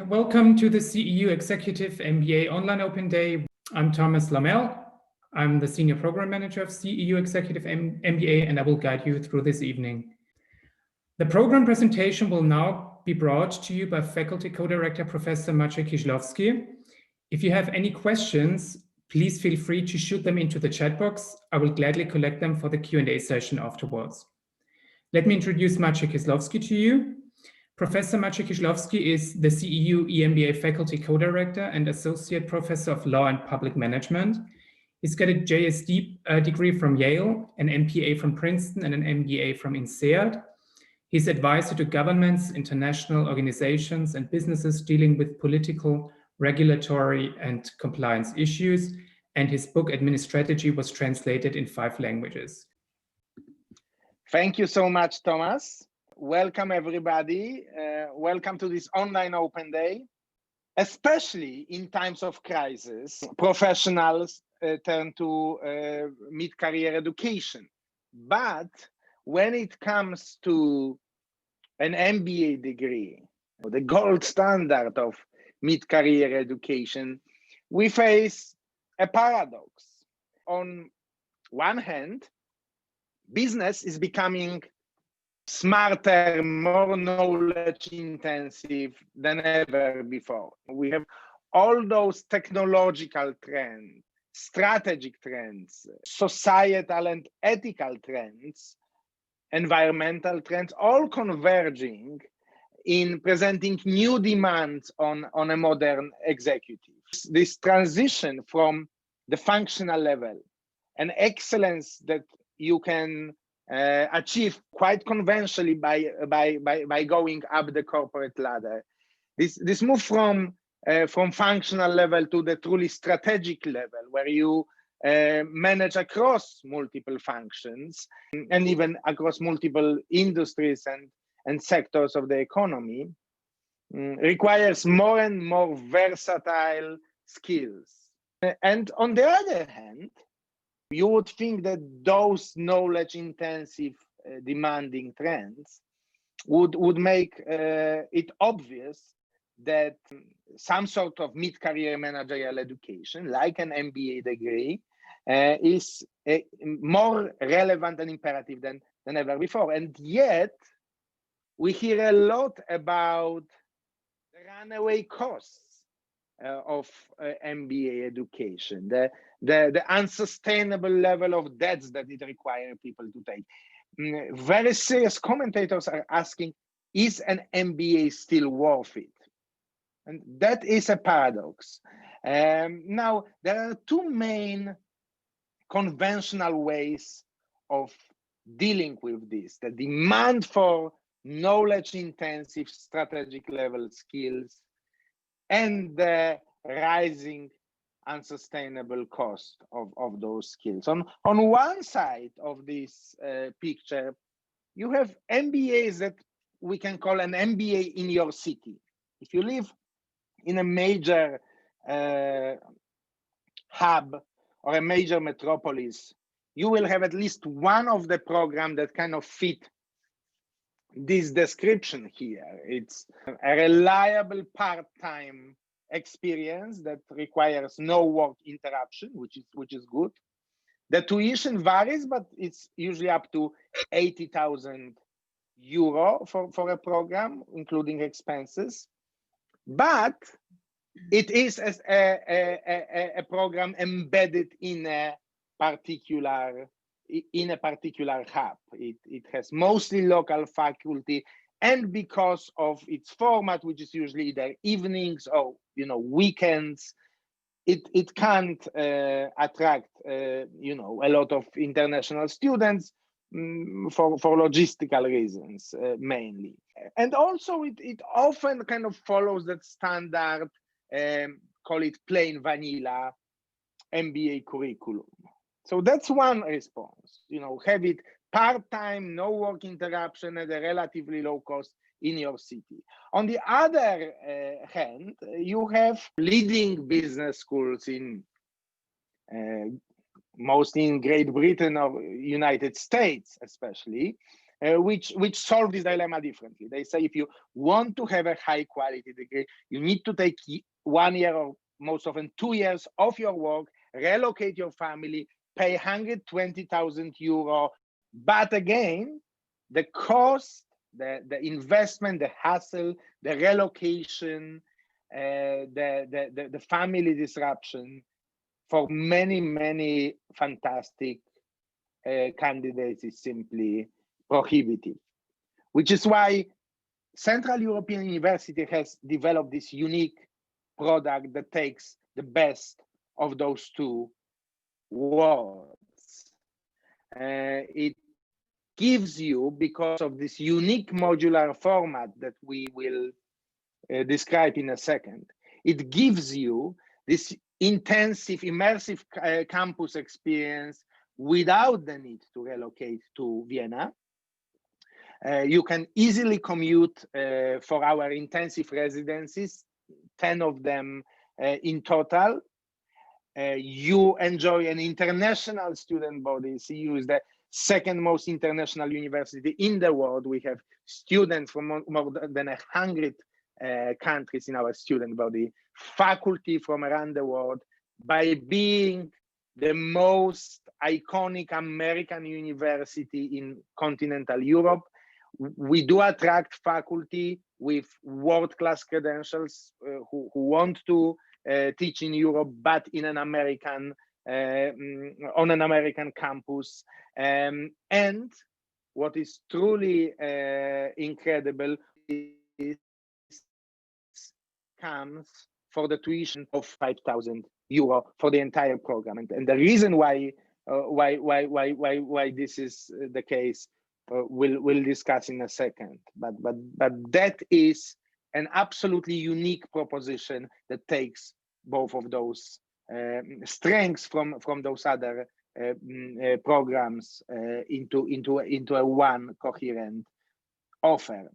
Welcome to the CEU Executive MBA Online Open Day. I'm Thomas Lammel. I'm the Senior Program Manager of CEU Executive MBA, and I will guide you through this evening. The program presentation will now be brought to you by Faculty Co-Director Professor Maciej Kisilowski. If you have any questions, please feel free to shoot them into the chat box. I will gladly collect them for the Q&A session afterwards. Let me introduce Maciej Kisilowski to you. Professor Maciej Kisilowski is the CEU EMBA Faculty Co-Director and Associate Professor of Law and Public Management. He's got a JSD degree from Yale, an MPA from Princeton, and an MBA from INSEAD. He's advisor to governments, international organizations, and businesses dealing with political, regulatory, and compliance issues. And his book, Administrategy, was translated in 5 languages. Thank you so much, Thomas. Welcome, everybody. Welcome to this online open day. Especially in times of crisis, professionals turn to mid-career education. But when it comes to an MBA degree, the gold standard of mid-career education, we face a paradox. On one hand, business is becoming smarter, more knowledge intensive than ever before. We have all those technological trends, strategic trends, societal and ethical trends, environmental trends, all converging in presenting new demands on a modern executive. This transition from the functional level, an excellence that you can achieve quite conventionally by going up the corporate ladder. This move from functional level to the truly strategic level, where you manage across multiple functions and even across multiple industries and sectors of the economy, requires more and more versatile skills. And on the other hand, you would think that those knowledge-intensive, demanding trends would make it obvious that some sort of mid-career managerial education, like an MBA degree, is more relevant and imperative than ever before. And yet, we hear a lot about the runaway costs of MBA education, the unsustainable level of debts that it requires people to take. Very serious commentators are asking, is an MBA still worth it? And that is a paradox. Now, there are 2 main conventional ways of dealing with this: the demand for knowledge-intensive strategic level skills and the rising unsustainable cost of those skills. On one side of this picture, you have MBAs that we can call an MBA in your city. If you live in a major hub or a major metropolis, you will have at least one of the programs that kind of fit this description here. It's a reliable part-time experience that requires no work interruption, which is good. The tuition varies, but it's usually up to 80,000 euro for a program, including expenses. But it is a program embedded in a particular hub. It has mostly local faculty, and because of its format, which is usually either evenings or weekends, it can't attract a lot of international students for logistical reasons mainly. And also it often kind of follows that standard, call it plain vanilla MBA curriculum. So that's one response, have it part-time, no work interruption at a relatively low cost in your city. On the other hand, you have leading business schools in mostly in Great Britain or United States, especially, which solve this dilemma differently. They say if you want to have a high quality degree, you need to take 1 year or most often 2 years off your work, relocate your family, pay 120,000 euro. But again, the cost, the investment, the hassle, the relocation, the family disruption for many fantastic candidates is simply prohibitive, which is why Central European University has developed this unique product that takes the best of those two worlds. It gives you, because of this unique modular format that we will describe in a second, it gives you this intensive, immersive campus experience without the need to relocate to Vienna. You can easily commute for our intensive residencies, 10 of them in total. You enjoy an international student body. CEU is the second most international university in the world. We have students from more than 100 countries in our student body, faculty from around the world. By being the most iconic American university in continental Europe, we do attract faculty with world-class credentials who want to teach in Europe, but in an American, on an American campus. And what is truly incredible is comes for the tuition of 5,000 euro for the entire program. And the reason why this is the case, we'll discuss in a second. But that is an absolutely unique proposition that takes both of those strengths from those other programs into a one coherent offer.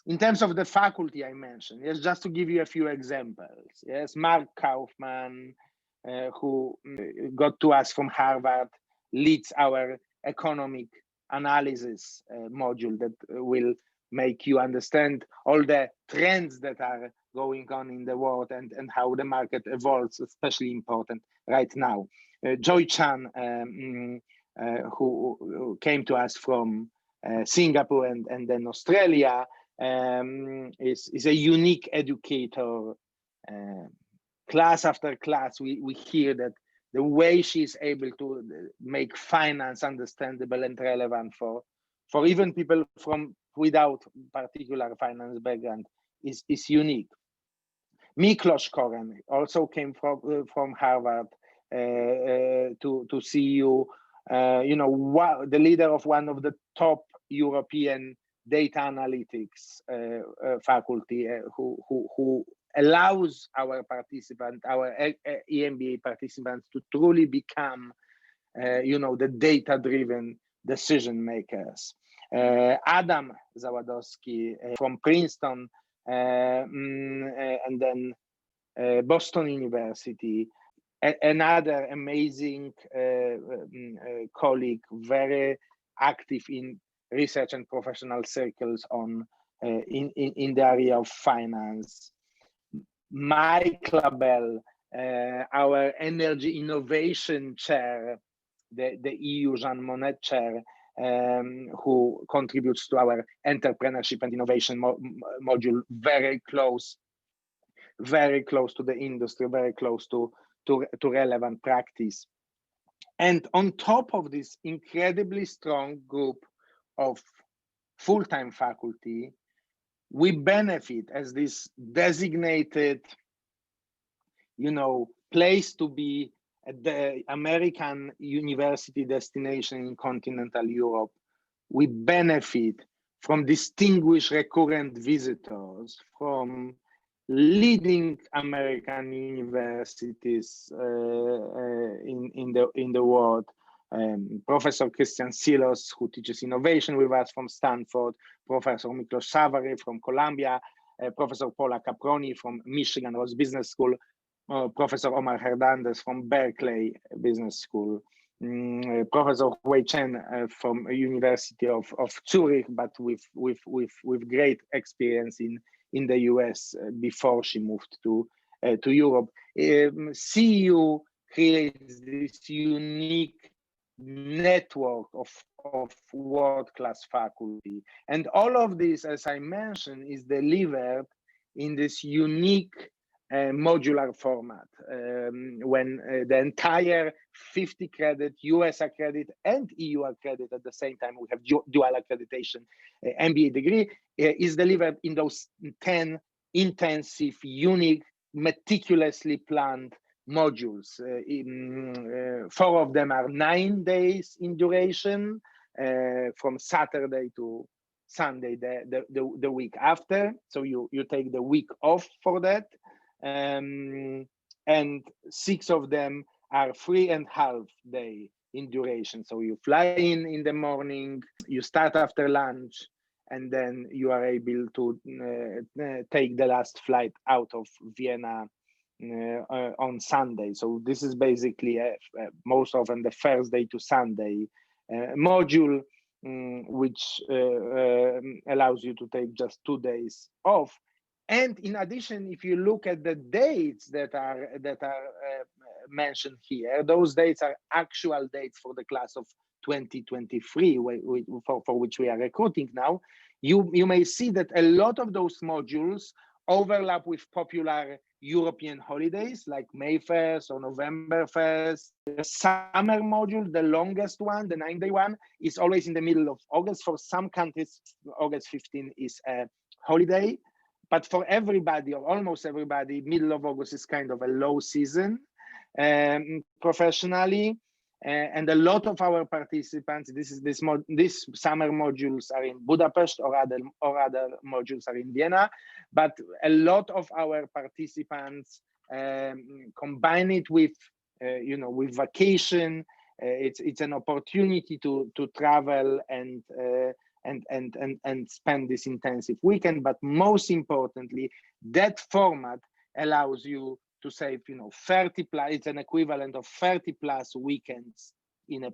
In terms of the faculty I mentioned, yes, just to give you a few examples. Yes, Mark Kaufman, who got to us from Harvard, leads our economic analysis module that will make you understand all the trends that are going on in the world and how the market evolves, especially important right now. Joy Chan, who came to us from Singapore and then Australia, is a unique educator. Class after class, we hear that the way she's able to make finance understandable and relevant for even people from without particular finance background is unique. Miklos Koren also came from Harvard to CEU. The leader of one of the top European data analytics faculty who allows our participants, our EMBA participants, to truly become, the data-driven decision makers. Adam Zawadowski from Princeton and then Boston University, another amazing colleague, very active in research and professional circles on in the area of finance. Mike Labelle, our energy innovation chair, the EU Jean Monnet chair, who contributes to our entrepreneurship and innovation module, very close to the industry, very close to relevant practice. And on top of this incredibly strong group of full-time faculty, we benefit as this designated, place to be at the American university destination in continental Europe. We benefit from distinguished recurrent visitors from leading American universities in the world. Professor Christian Silos, who teaches innovation with us from Stanford, Professor Miklos Savary from Columbia, Professor Paula Caproni from Michigan Ross Business School, Professor Omar Hernandez from Berkeley Business School, Professor Hui Chen from a University of Zurich, but with great experience in the US before she moved to Europe. CEU creates this unique network of world-class faculty, and all of this, as I mentioned, is delivered in this unique modular format, when the entire 50 credit US accredit and EU accredit at the same time, we have dual accreditation MBA degree, is delivered in those 10 intensive, unique, meticulously planned modules. 4 of them are 9 days in duration, from Saturday to Sunday the week after. So you take the week off for that. And 6 of them are 3.5 day in duration. So you fly in the morning, you start after lunch, and then you are able to take the last flight out of Vienna on Sunday. So this is basically most often the Thursday to Sunday module, which allows you to take just 2 days off. And in addition, if you look at the dates that are mentioned here, those dates are actual dates for the class of 2023, for which we are recruiting now. You may see that a lot of those modules overlap with popular European holidays like May 1st or November 1st. The summer module, the longest one, the 9-day one, is always in the middle of August. For some countries, August 15 is a holiday. But for everybody, or almost everybody, middle of August is kind of a low season professionally. And a lot of our participants, this summer modules are in Budapest, or other modules are in Vienna. But a lot of our participants combine it with with vacation. It's an opportunity to travel and spend this intensive weekend. But most importantly, that format allows you to save 30 plus, it's an equivalent of 30 plus weekends in a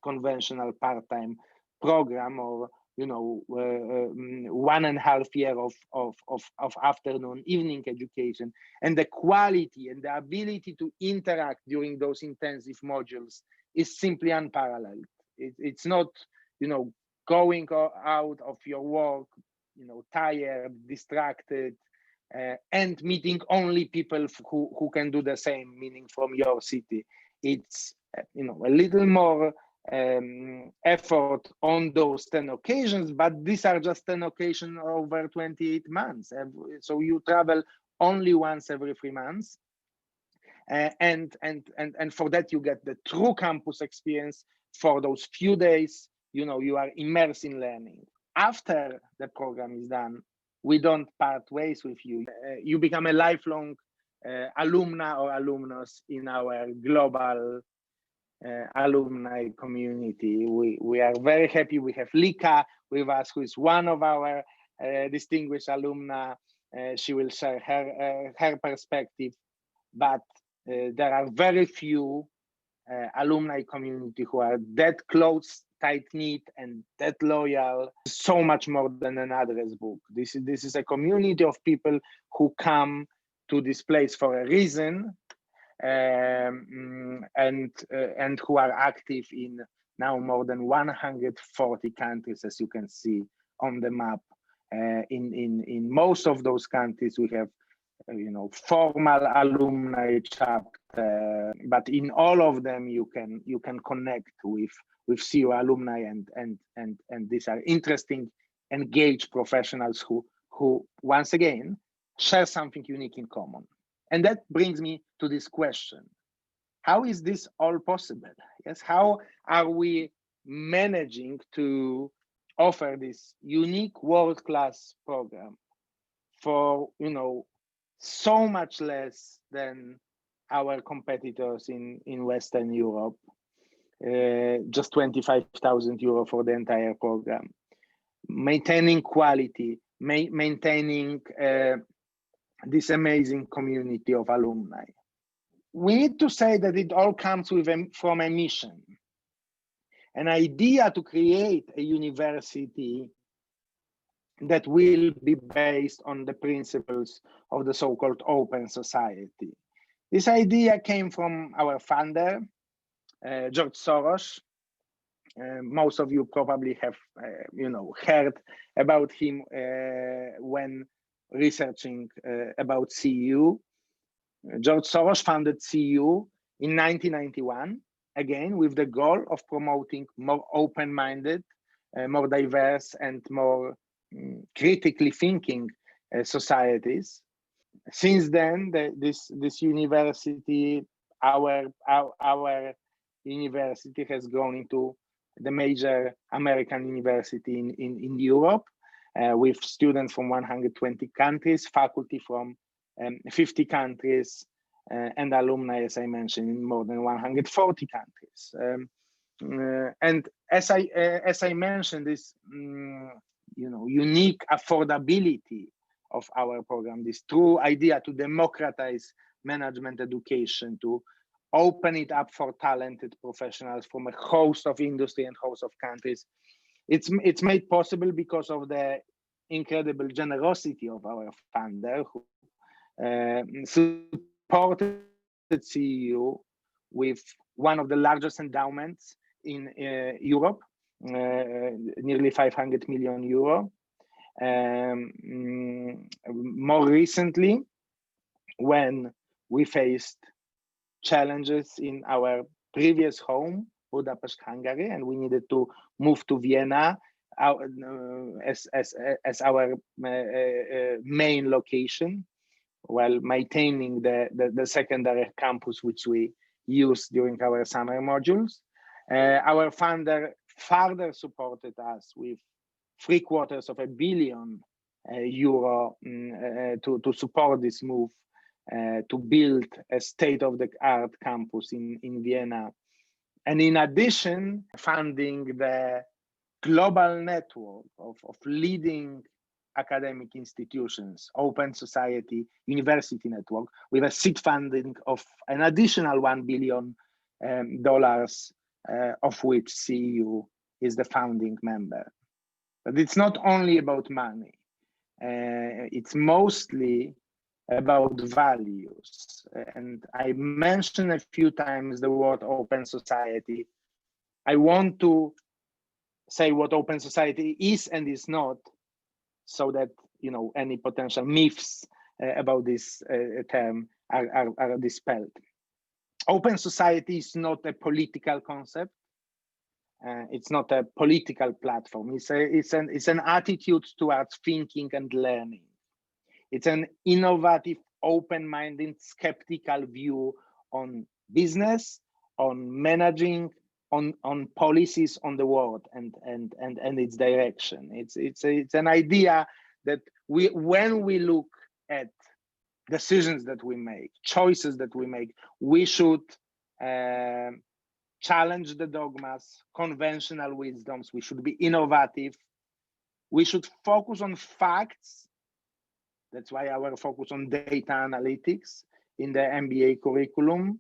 conventional part-time program, or 1.5 years of afternoon evening education. And the quality and the ability to interact during those intensive modules is simply unparalleled. It's not going out of your work tired, distracted, and meeting only people who can do the same, meaning from your city. It's a little more effort on those 10 occasions, but these are just 10 occasions over 28 months. So you travel only once every 3 months, and for that you get the true campus experience for those few days. You are immersed in learning. After the program is done, we don't part ways with you. You become a lifelong alumna or alumnus in our global alumni community. We are very happy. We have Lika with us, who is one of our distinguished alumna. She will share her perspective, but there are very few alumni community who are that close, tight-knit, and that loyal. So much more than an address book. This is a community of people who come to this place for a reason, and who are active in now more than 140 countries, as you can see on the map. In most of those countries, we have formal alumni chapter, but in all of them you can connect with CEU alumni, and these are interesting, engaged professionals who once again share something unique in common. And that brings me to this question: how is this all possible? Yes, how are we managing to offer this unique world-class program for so much less than our competitors in Western Europe? Just 25,000 euro for the entire program, maintaining quality, maintaining this amazing community of alumni. We need to say that it all comes from a mission. an idea to create a university that will be based on the principles of the so-called open society. This idea came from our founder, George Soros. Most of you probably have, heard about him when researching about CEU. George Soros founded CEU in 1991, again with the goal of promoting more open-minded, more diverse, and more critically thinking societies. Since then, this university, our university, has grown into the major American university in Europe, with students from 120 countries, faculty from 50 countries, and alumni, as I mentioned, in more than 140 countries. And as I mentioned, this unique affordability of our program, this true idea to democratize management education, to open it up for talented professionals from a host of industry and host of countries. It's made possible because of the incredible generosity of our founder, who supported CEU with one of the largest endowments in Europe, nearly 500 million euro. More recently, when we faced challenges in our previous home, Budapest, Hungary, and we needed to move to Vienna as our main location, while maintaining the secondary campus which we use during our summer modules. Our founder further supported us with €750 million to support this move, to build a state-of-the-art campus in Vienna. And in addition, funding the global network of leading academic institutions, open society, university network, with a seed funding of an additional $1 billion, of which CEU is the founding member. But it's not only about money. It's mostly about values. And I mentioned a few times the word open society. I want to say what open society is and is not, so that any potential myths about this term are dispelled. Open society is not a political concept. It's not a political platform. It's an attitude towards thinking and learning. It's an innovative, open-minded, skeptical view on business, on managing, on policies on the world and its direction. It's an idea that when we look at decisions that we make, choices that we make, we should challenge the dogmas, conventional wisdoms. We should be innovative. We should focus on facts. That's why our focus on data analytics in the MBA curriculum.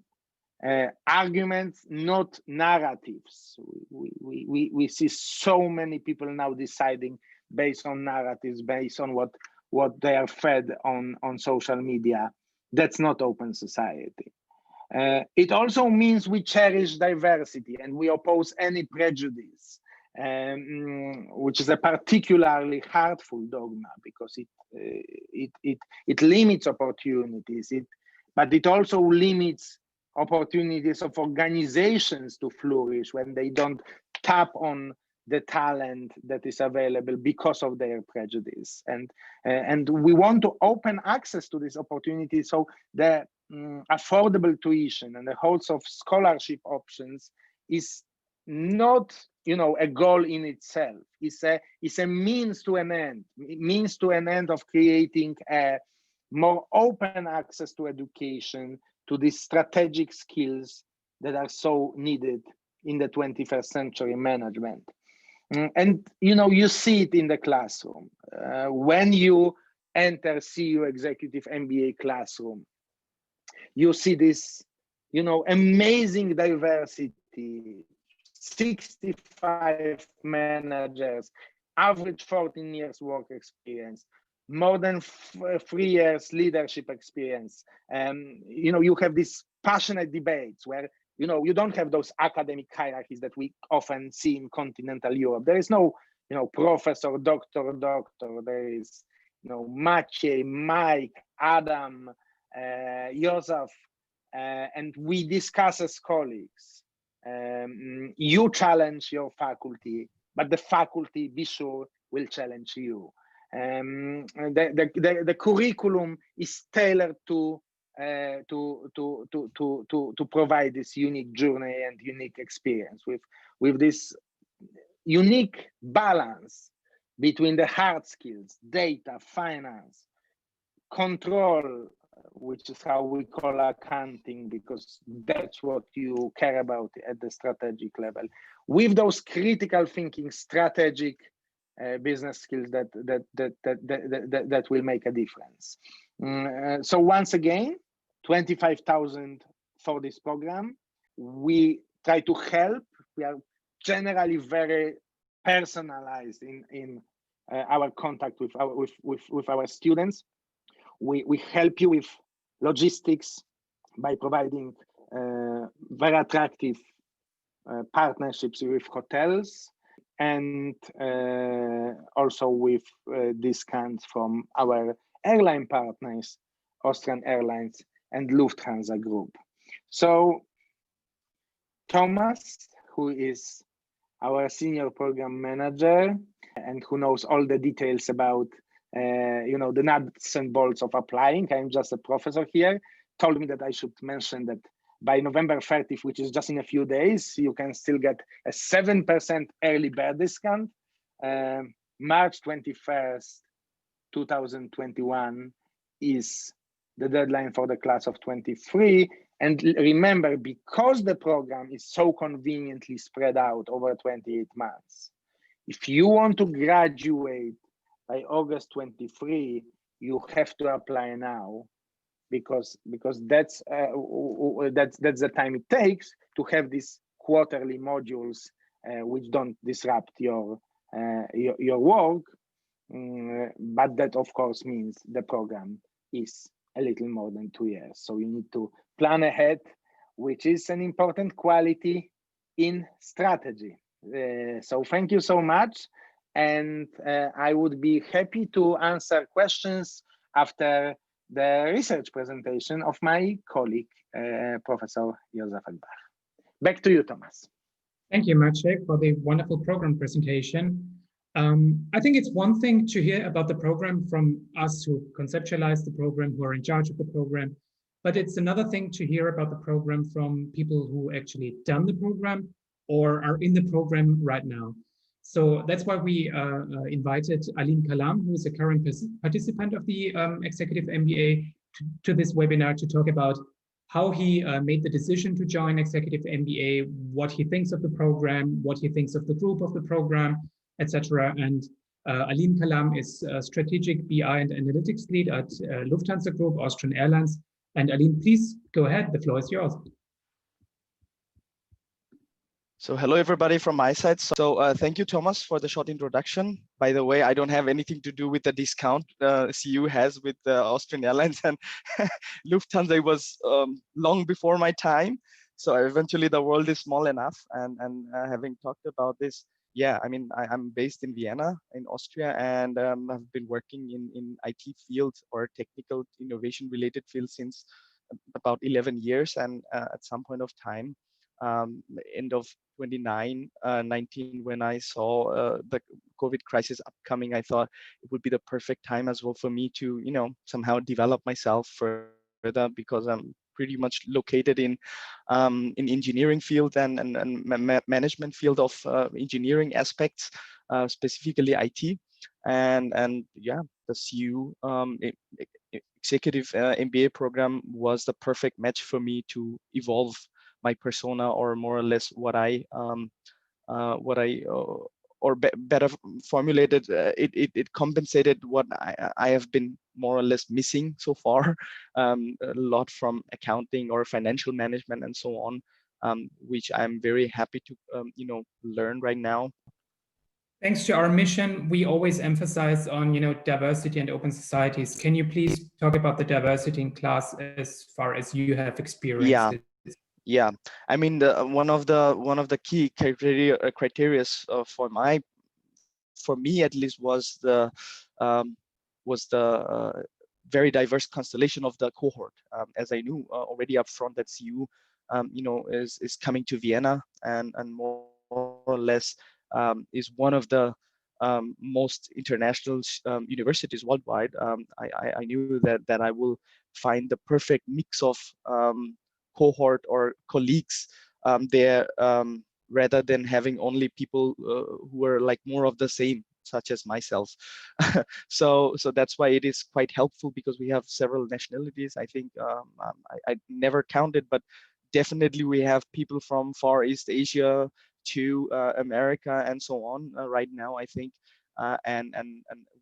Arguments, not narratives. We see so many people now deciding based on narratives, based on what they are fed on social media. That's not open society. It also means we cherish diversity and we oppose any prejudice, which is a particularly hurtful dogma because it limits opportunities. But it also limits opportunities of organizations to flourish when they don't tap on the talent that is available because of their prejudice. And we want to open access to this opportunity, so the affordable tuition and the host of scholarship options is not a goal in itself. It's a means to an end of creating a more open access to education, to these strategic skills that are so needed in the 21st century management. And you see it in the classroom. When you enter CEU Executive MBA classroom, you see this amazing diversity, 65 managers, average 14 years work experience, more than 3 years leadership experience. You have these passionate debates where you don't have those academic hierarchies that we often see in continental Europe. There is no professor, doctor. There is Maciej, Mike, Adam, Yusaf, and we discuss as colleagues. You challenge your faculty, but the faculty, be sure, will challenge you. The curriculum is tailored to provide this unique journey and unique experience with this unique balance between the hard skills, data, finance, control, which is how we call accounting, because that's what you care about at the strategic level, with those critical thinking, strategic business skills that will make a difference. So once again, 25,000 for this program. We try to help. We are generally very personalized in our contact with our students. We help you with logistics by providing very attractive partnerships with hotels, and also with discounts from our airline partners, Austrian Airlines and Lufthansa Group. So Thomas, who is our senior program manager and who knows all the details about the nuts and bolts of applying, I'm just a professor here, told me that I should mention that by November 30th, which is just in a few days, you can still get a 7% early bird discount. March 21st, 2021 is the deadline for the class of 23. And remember, because the program is so conveniently spread out over 28 months, if you want to graduate by August 23, you have to apply now, because that's the time it takes to have these quarterly modules which don't disrupt your work. But that of course means the program is a little more than 2 years. So you need to plan ahead, which is an important quality in strategy. So thank you so much. And I would be happy to answer questions after the research presentation of my colleague, Professor Yusaf Akbar. Back to you, Thomas. Thank you, Maciej, for the wonderful program presentation. I think it's one thing to hear about the program from us who conceptualize the program, who are in charge of the program, but it's another thing to hear about the program from people who actually done the program or are in the program right now. So that's why we invited Alin Kalam, who is a current participant of the Executive MBA, to this webinar to talk about how he made the decision to join Executive MBA, what he thinks of the program, what he thinks of the group of the program, etc. And Alin Kalam is a strategic BI and analytics lead at Lufthansa Group, Austrian Airlines. And Alin, please go ahead. The floor is yours. So hello, everybody from my side. So thank you, Thomas, for the short introduction. By the way, I don't have anything to do with the discount CU has with Austrian Airlines and Lufthansa. It was long before my time. So eventually the world is small enough. And having talked about this, yeah, I mean, I'm based in Vienna, in Austria, and I've been working in IT fields or technical innovation related fields since about 11 years. And at some point of time, end of 2019, when I saw the COVID crisis upcoming, I thought it would be the perfect time as well for me to, somehow develop myself further, because I'm pretty much located in engineering field and management field of engineering aspects, specifically IT, and yeah, the CU executive MBA program was the perfect match for me to evolve my persona, or more or less what I better formulated, it compensated what I have been more or less missing so far, a lot from accounting or financial management and so on. which I'm very happy to learn right now. Thanks to our mission, we always emphasize on diversity and open societies. Can you please talk about the diversity in class as far as you have experienced it? Yeah. I mean, one of the key criteria for me at least was the very diverse constellation of the cohort. As I knew already up front that CU is coming to Vienna and more or less is one of the most international universities worldwide. I knew that I will find the perfect mix of cohort or colleagues there, rather than having only people who are like more of the same, such as myself. So that's why it is quite helpful, because we have several nationalities. I think I never counted, but definitely we have people from Far East Asia to America and so on right now, I think. And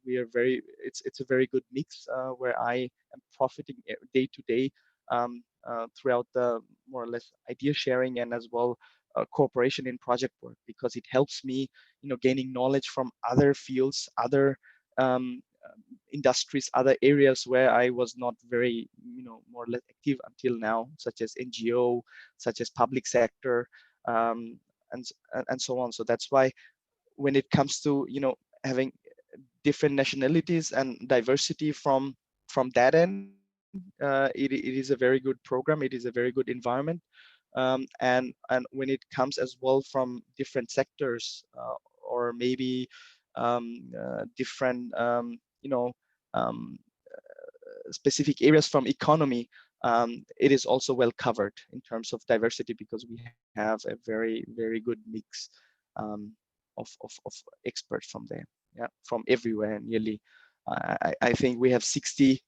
we are it's a very good mix where I am profiting day to day throughout the more or less idea sharing and as well cooperation in project work, because it helps me gaining knowledge from other fields, other industries, other areas where I was not very more or less active until now, such as NGO, such as public sector, and so on. So that's why when it comes to having different nationalities and diversity from that end, it is a very good program. It is a very good environment. And when it comes as well from different sectors or maybe different specific areas from economy, it is also well covered in terms of diversity, because we have a very good mix of experts from there, from everywhere nearly. I think we have 60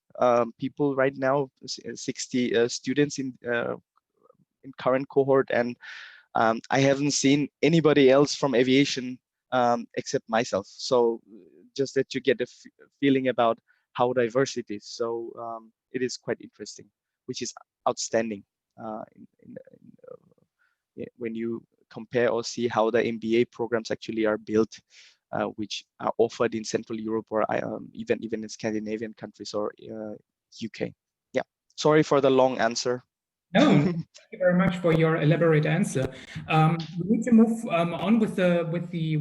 people right now, 60 students in current cohort, and I haven't seen anybody else from aviation except myself. So just that you get a feeling about how diverse it is. So it is quite interesting, which is outstanding when you compare or see how the MBA programs actually are built, which are offered in Central Europe or even in Scandinavian countries or UK. Yeah, sorry for the long answer. No, thank you very much for your elaborate answer. We need to move on with the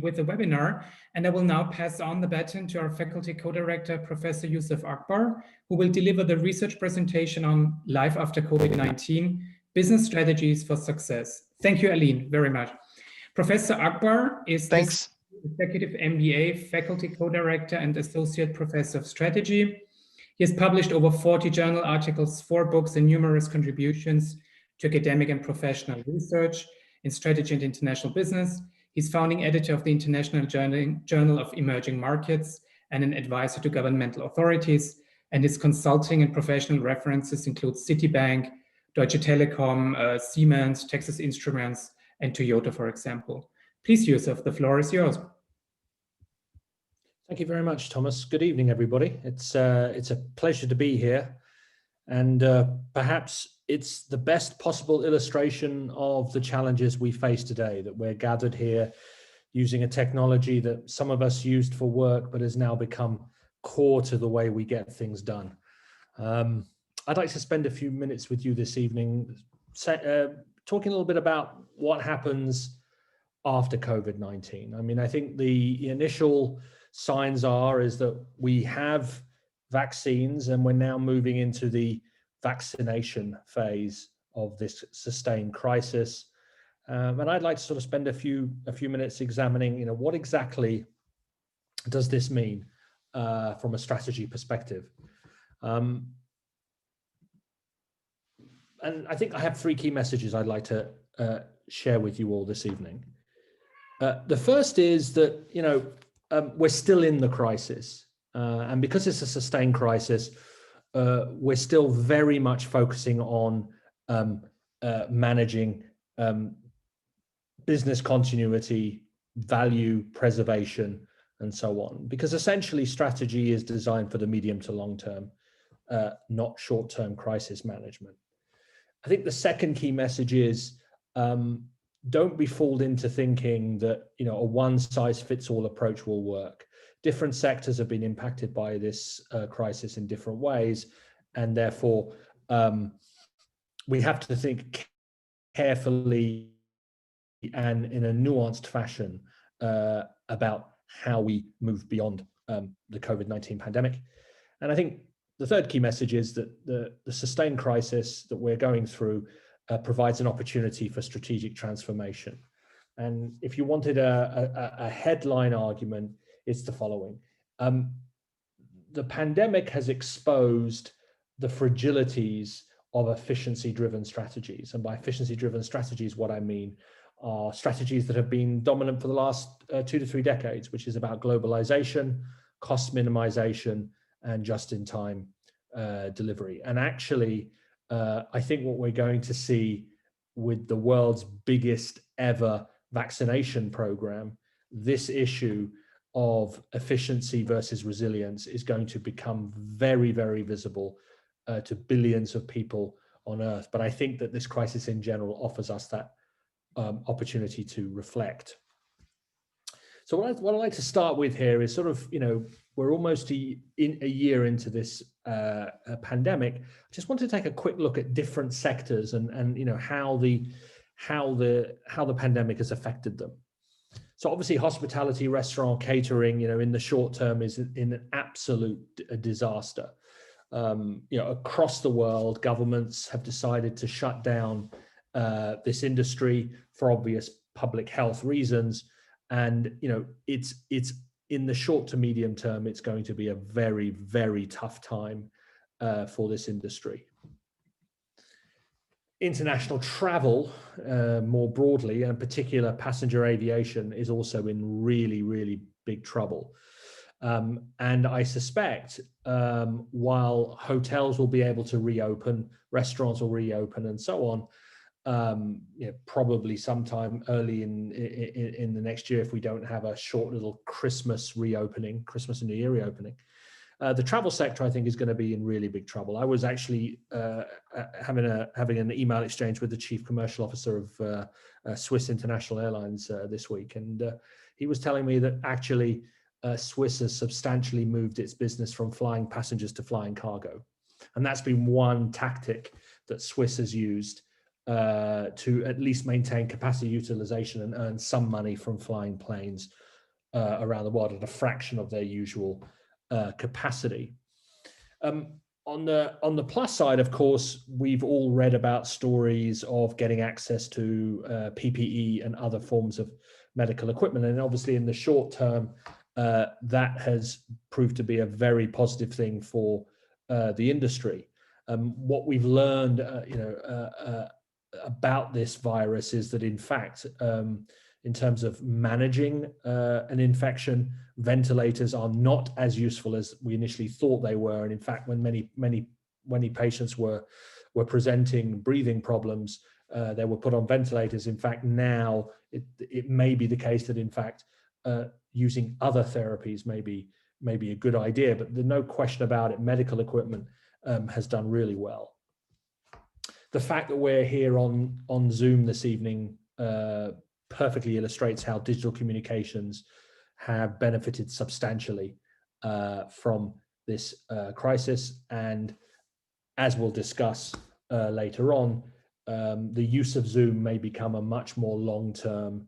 webinar, and I will now pass on the baton to our Faculty Co-Director, Professor Yusaf Akbar, who will deliver the research presentation on Life After COVID-19, Business Strategies for Success. Thank you, Alin, very much. Professor Akbar is the Executive MBA, Faculty Co-Director and Associate Professor of Strategy. He has published over 40 journal articles, 4 books, and numerous contributions to academic and professional research in strategy and international business. He's founding editor of the International Journal of Emerging Markets and an advisor to governmental authorities. And his consulting and professional references include Citibank, Deutsche Telekom, Siemens, Texas Instruments, and Toyota, for example. Please, Yusaf, the floor is yours. Thank you very much, Thomas. Good evening, everybody. It's a pleasure to be here, and perhaps it's the best possible illustration of the challenges we face today, that we're gathered here using a technology that some of us used for work but has now become core to the way we get things done. I'd like to spend a few minutes with you this evening talking a little bit about what happens after COVID-19. I mean, I think the initial signs is that we have vaccines and we're now moving into the vaccination phase of this sustained crisis. And I'd like to sort of spend a few minutes examining, what exactly does this mean from a strategy perspective. And I think I have 3 key messages I'd like to share with you all this evening. The first is that, we're still in the crisis, and because it's a sustained crisis, we're still very much focusing on managing business continuity, value preservation, and so on. Because essentially, strategy is designed for the medium to long term, not short-term crisis management. I think the second key message is don't be fooled into thinking that, you know, a one-size-fits-all approach will work. Different sectors have been impacted by this crisis in different ways, and therefore we have to think carefully and in a nuanced fashion about how we move beyond the COVID-19 pandemic. And I think the third key message is that the sustained crisis that we're going through provides an opportunity for strategic transformation. And if you wanted a headline argument, it's the following. The pandemic has exposed the fragilities of efficiency-driven strategies. And by efficiency-driven strategies, what I mean are strategies that have been dominant for the last 2 to 3 decades, which is about globalization, cost minimization, and just-in-time delivery. And actually, I think what we're going to see with the world's biggest ever vaccination program, this issue of efficiency versus resilience is going to become very, very visible to billions of people on Earth. But I think that this crisis in general offers us that opportunity to reflect. So what I'd like to start with here is sort of, you know, we're almost a year into this pandemic. I just want to take a quick look at different sectors and you know, how the pandemic has affected them. So obviously hospitality, restaurant, catering, you know, in the short term is in an absolute disaster. You know, across the world, governments have decided to shut down this industry for obvious public health reasons. And, you know, it's in the short to medium term, it's going to be a very, very tough time for this industry. International travel, more broadly, and in particular passenger aviation, is also in really, really big trouble. And I suspect while hotels will be able to reopen, restaurants will reopen, and so on, you know, probably sometime early in the next year, if we don't have a short little Christmas reopening, Christmas and New Year reopening, the travel sector, I think, is going to be in really big trouble. I was actually having an email exchange with the chief commercial officer of Swiss International Airlines this week, and he was telling me that actually Swiss has substantially moved its business from flying passengers to flying cargo, and that's been one tactic that Swiss has used to at least maintain capacity utilization and earn some money from flying planes around the world at a fraction of their usual capacity. On the plus side, of course, we've all read about stories of getting access to PPE and other forms of medical equipment. And obviously in the short term, that has proved to be a very positive thing for the industry. What we've learned, you know, about this virus is that, in fact, in terms of managing an infection, ventilators are not as useful as we initially thought they were. And in fact, when many patients were presenting breathing problems, they were put on ventilators. In fact, now it may be the case that, in fact, using other therapies may be a good idea. But there's no question about it, medical equipment has done really well. The fact that we're here on Zoom this evening perfectly illustrates how digital communications have benefited substantially from this crisis. And as we'll discuss later on, the use of Zoom may become a much more long-term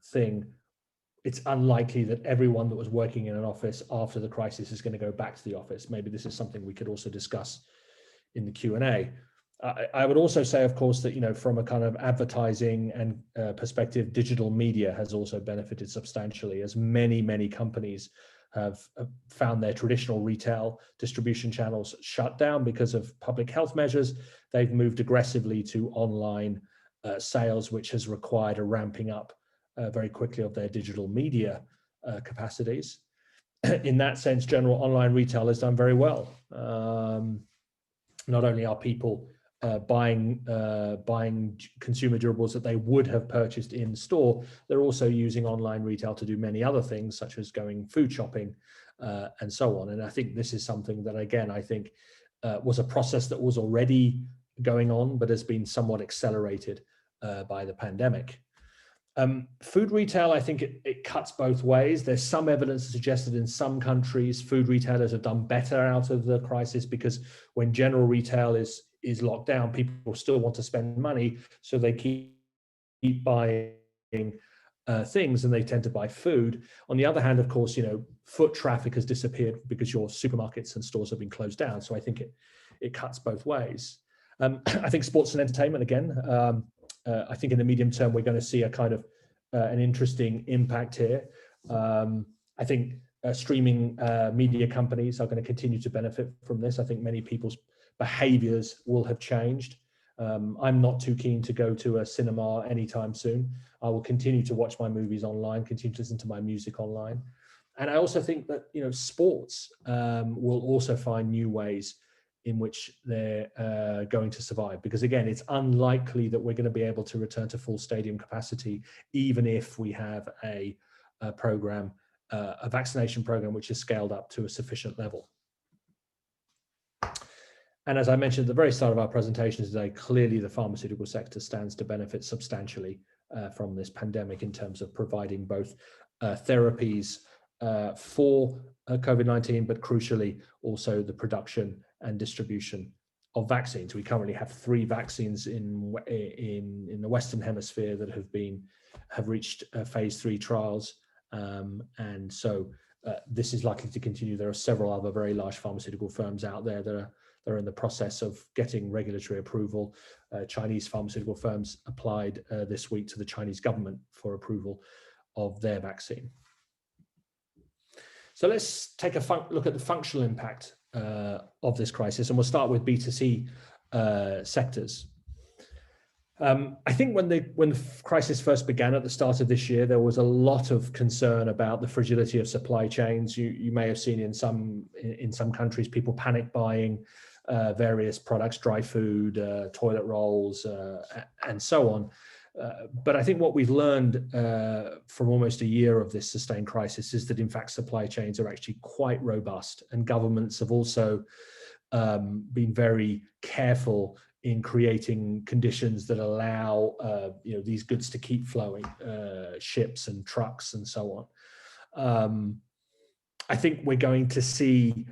thing. It's unlikely that everyone that was working in an office after the crisis is going to go back to the office. Maybe this is something we could also discuss in the Q&A. I would also say, of course, that, you know, from a kind of advertising and perspective, digital media has also benefited substantially, as many companies have found their traditional retail distribution channels shut down because of public health measures. They've moved aggressively to online sales, which has required a ramping up very quickly of their digital media capacities. In that sense, general online retail has done very well. Not only are people buying consumer durables that they would have purchased in store, they're also using online retail to do many other things, such as going food shopping and so on. And I think this is something that, again, I think was a process that was already going on, but has been somewhat accelerated by the pandemic. Food retail, I think it cuts both ways. There's some evidence that suggests that in some countries, food retailers have done better out of the crisis, because when general retail is locked down, people still want to spend money, so they keep buying things, and they tend to buy food. On the other hand, of course, foot traffic has disappeared because your supermarkets and stores have been closed down. So I think it cuts both ways. I think sports and entertainment, again, I think in the medium term, we're going to see a kind of an interesting impact here. I think streaming media companies are going to continue to benefit from this. I think many people's behaviors will have changed. I'm not too keen to go to a cinema anytime soon. I will continue to watch my movies online, continue to listen to my music online. And I also think that, sports will also find new ways in which they're going to survive. Because again, it's unlikely that we're going to be able to return to full stadium capacity, even if we have a program, a vaccination program, which is scaled up to a sufficient level. And as I mentioned at the very start of our presentation today, clearly the pharmaceutical sector stands to benefit substantially from this pandemic in terms of providing both therapies for COVID-19, but crucially also the production and distribution of vaccines. We currently have 3 vaccines in the Western Hemisphere that have reached phase 3 trials, and so this is likely to continue. There are several other very large pharmaceutical firms out there that are in the process of getting regulatory approval. Chinese pharmaceutical firms applied this week to the Chinese government for approval of their vaccine. So let's take a look at the functional impact of this crisis, and we'll start with B2C sectors. I think when the crisis first began at the start of this year, there was a lot of concern about the fragility of supply chains. You may have seen in some countries people panic buying various products, dry food, toilet rolls, and so on. But I think what we've learned from almost a year of this sustained crisis is that in fact supply chains are actually quite robust, and governments have also been very careful in creating conditions that allow these goods to keep flowing, ships and trucks and so on. I think we're going to see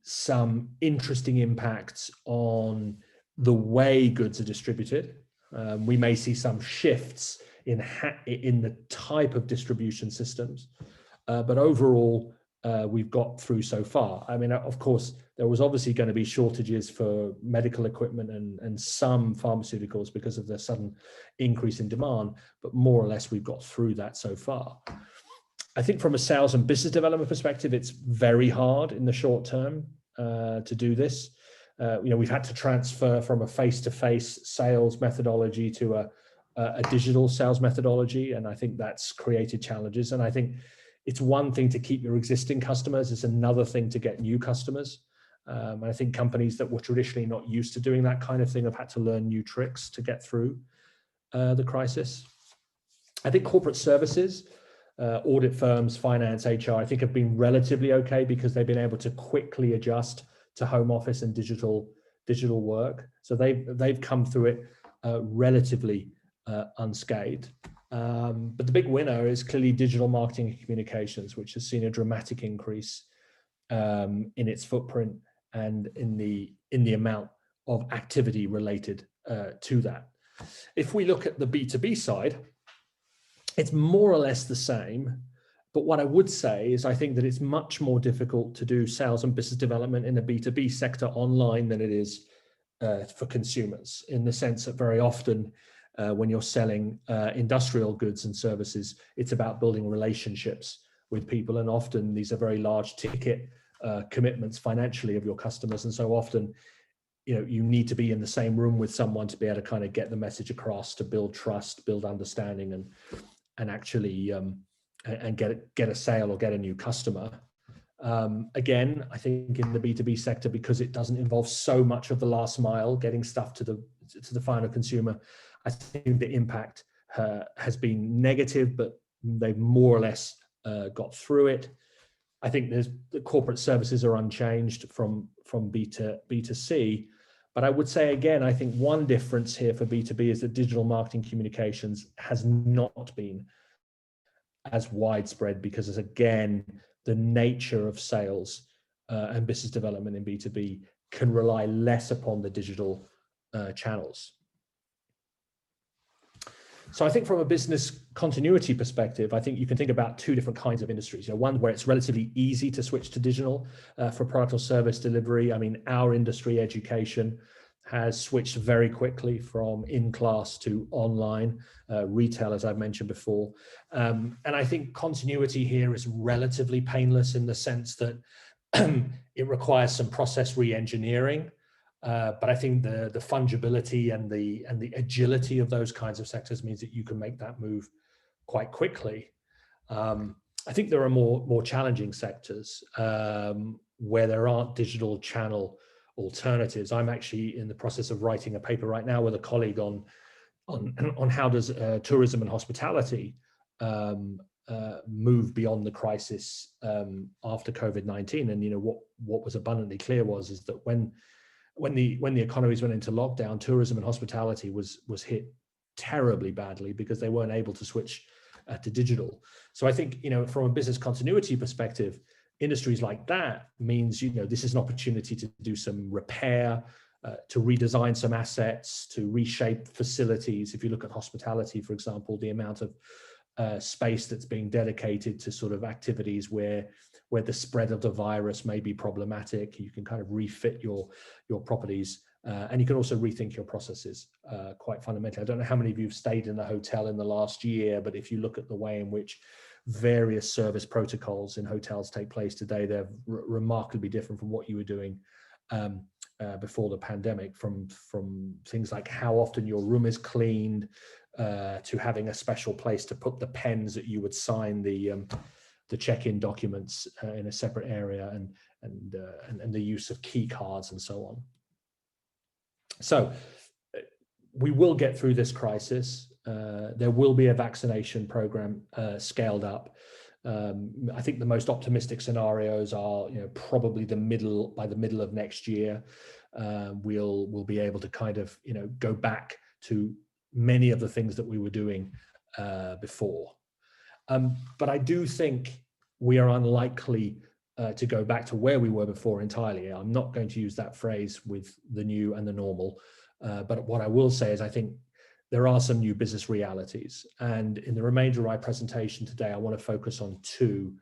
some interesting impacts on the way goods are distributed. We may see some shifts in the type of distribution systems, but overall, we've got through so far. I mean, of course, there was obviously going to be shortages for medical equipment and some pharmaceuticals because of the sudden increase in demand, but more or less we've got through that so far. I think from a sales and business development perspective, it's very hard in the short term to do this. We've had to transfer from a face-to-face sales methodology to a digital sales methodology, and I think that's created challenges. And I think it's one thing to keep your existing customers, it's another thing to get new customers. And I think companies that were traditionally not used to doing that kind of thing have had to learn new tricks to get through the crisis. I think corporate services, audit firms, finance, HR, I think have been relatively okay because they've been able to quickly adjust to home office and digital work. So they've come through it relatively unscathed. But the big winner is clearly digital marketing and communications, which has seen a dramatic increase in its footprint and in the amount of activity related to that. If we look at the B2B side, it's more or less the same. But what I would say is I think that it's much more difficult to do sales and business development in the B2B sector online than it is for consumers, in the sense that very often when you're selling industrial goods and services, it's about building relationships with people. And often these are very large ticket commitments financially of your customers. And so often, you need to be in the same room with someone to be able to kind of get the message across, to build trust, build understanding, and actually and get a sale or get a new customer. Again, I think in the B2B sector, because it doesn't involve so much of the last mile, getting stuff to the final consumer, I think the impact has been negative, but they've more or less got through it. I think the corporate services are unchanged from B to C, But I would say again, I think one difference here for B2B is that digital marketing communications has not been as widespread because, again, the nature of sales and business development in B2B can rely less upon the digital channels. So I think from a business continuity perspective, I think you can think about two different kinds of industries. One where it's relatively easy to switch to digital for product or service delivery. I mean, our industry, education, has switched very quickly from in-class to online, retail, as I've mentioned before. And I think continuity here is relatively painless in the sense that it requires some process re-engineering. But I think the fungibility and the agility of those kinds of sectors means that you can make that move quite quickly. I think there are more challenging sectors where there aren't digital channel alternatives. I'm actually in the process of writing a paper right now with a colleague on how does tourism and hospitality move beyond the crisis after COVID-19. And what was abundantly clear is that when the economies went into lockdown, tourism and hospitality was hit terribly badly because they weren't able to switch to digital. So I think, from a business continuity perspective, industries like that means, this is an opportunity to do some repair, to redesign some assets, to reshape facilities. If you look at hospitality, for example, the amount of space that's being dedicated to sort of activities where the spread of the virus may be problematic, you can kind of refit your properties, and you can also rethink your processes quite fundamentally. I don't know how many of you have stayed in a hotel in the last year, but if you look at the way in which various service protocols in hotels take place today, they're remarkably different from what you were doing before the pandemic, from things like how often your room is cleaned, to having a special place to put the pens that you would sign the check-in documents in a separate area, and the use of key cards and so on. So we will get through this crisis. There will be a vaccination program scaled up. I think the most optimistic scenarios are, probably by the middle of next year, we'll be able to kind of, go back to many of the things that we were doing before. But I do think we are unlikely to go back to where we were before entirely. I'm not going to use that phrase with the new and the normal, but what I will say is I think there are some new business realities. And in the remainder of my presentation today, I want to focus on two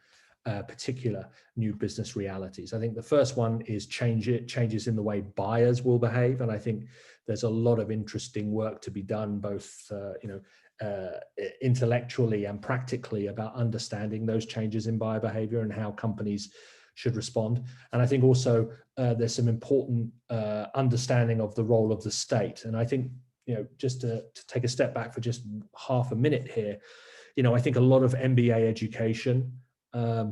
particular new business realities. I think the first one is changes in the way buyers will behave. And I think there's a lot of interesting work to be done, both intellectually and practically, about understanding those changes in buyer behavior and how companies should respond. And I think also there's some important understanding of the role of the state. And I think, just to take a step back for just half a minute here, I think a lot of MBA education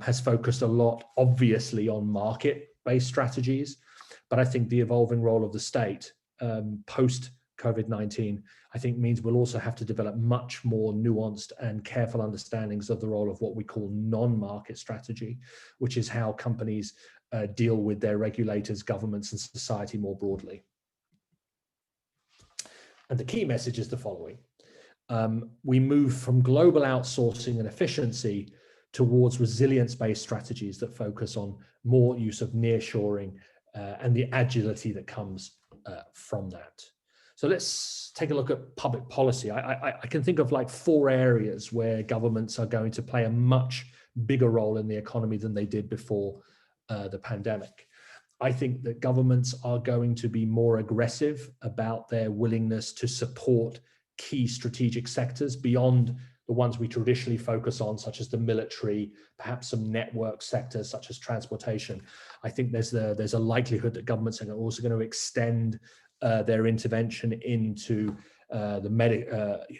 has focused a lot, obviously, on market-based strategies. But I think the evolving role of the state post-COVID-19, I think, means we'll also have to develop much more nuanced and careful understandings of the role of what we call non-market strategy, which is how companies deal with their regulators, governments, and society more broadly. And the key message is the following. We move from global outsourcing and efficiency towards resilience-based strategies that focus on more use of nearshoring and the agility that comes from that. So let's take a look at public policy. I can think of like 4 areas where governments are going to play a much bigger role in the economy than they did before the pandemic. I think that governments are going to be more aggressive about their willingness to support key strategic sectors beyond the ones we traditionally focus on, such as the military, perhaps some network sectors such as transportation. I think there's a likelihood that governments are also going to extend their intervention into the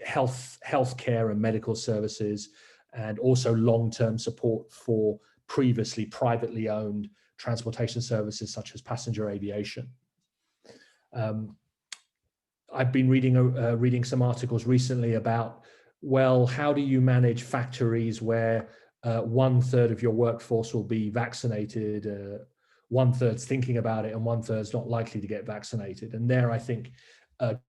healthcare and medical services, and also long-term support for previously privately owned transportation services such as passenger aviation. I've been reading some articles recently about, well, how do you manage factories where 1/3 of your workforce will be vaccinated? 1/3's thinking about it and 1/3's not likely to get vaccinated. And there, I think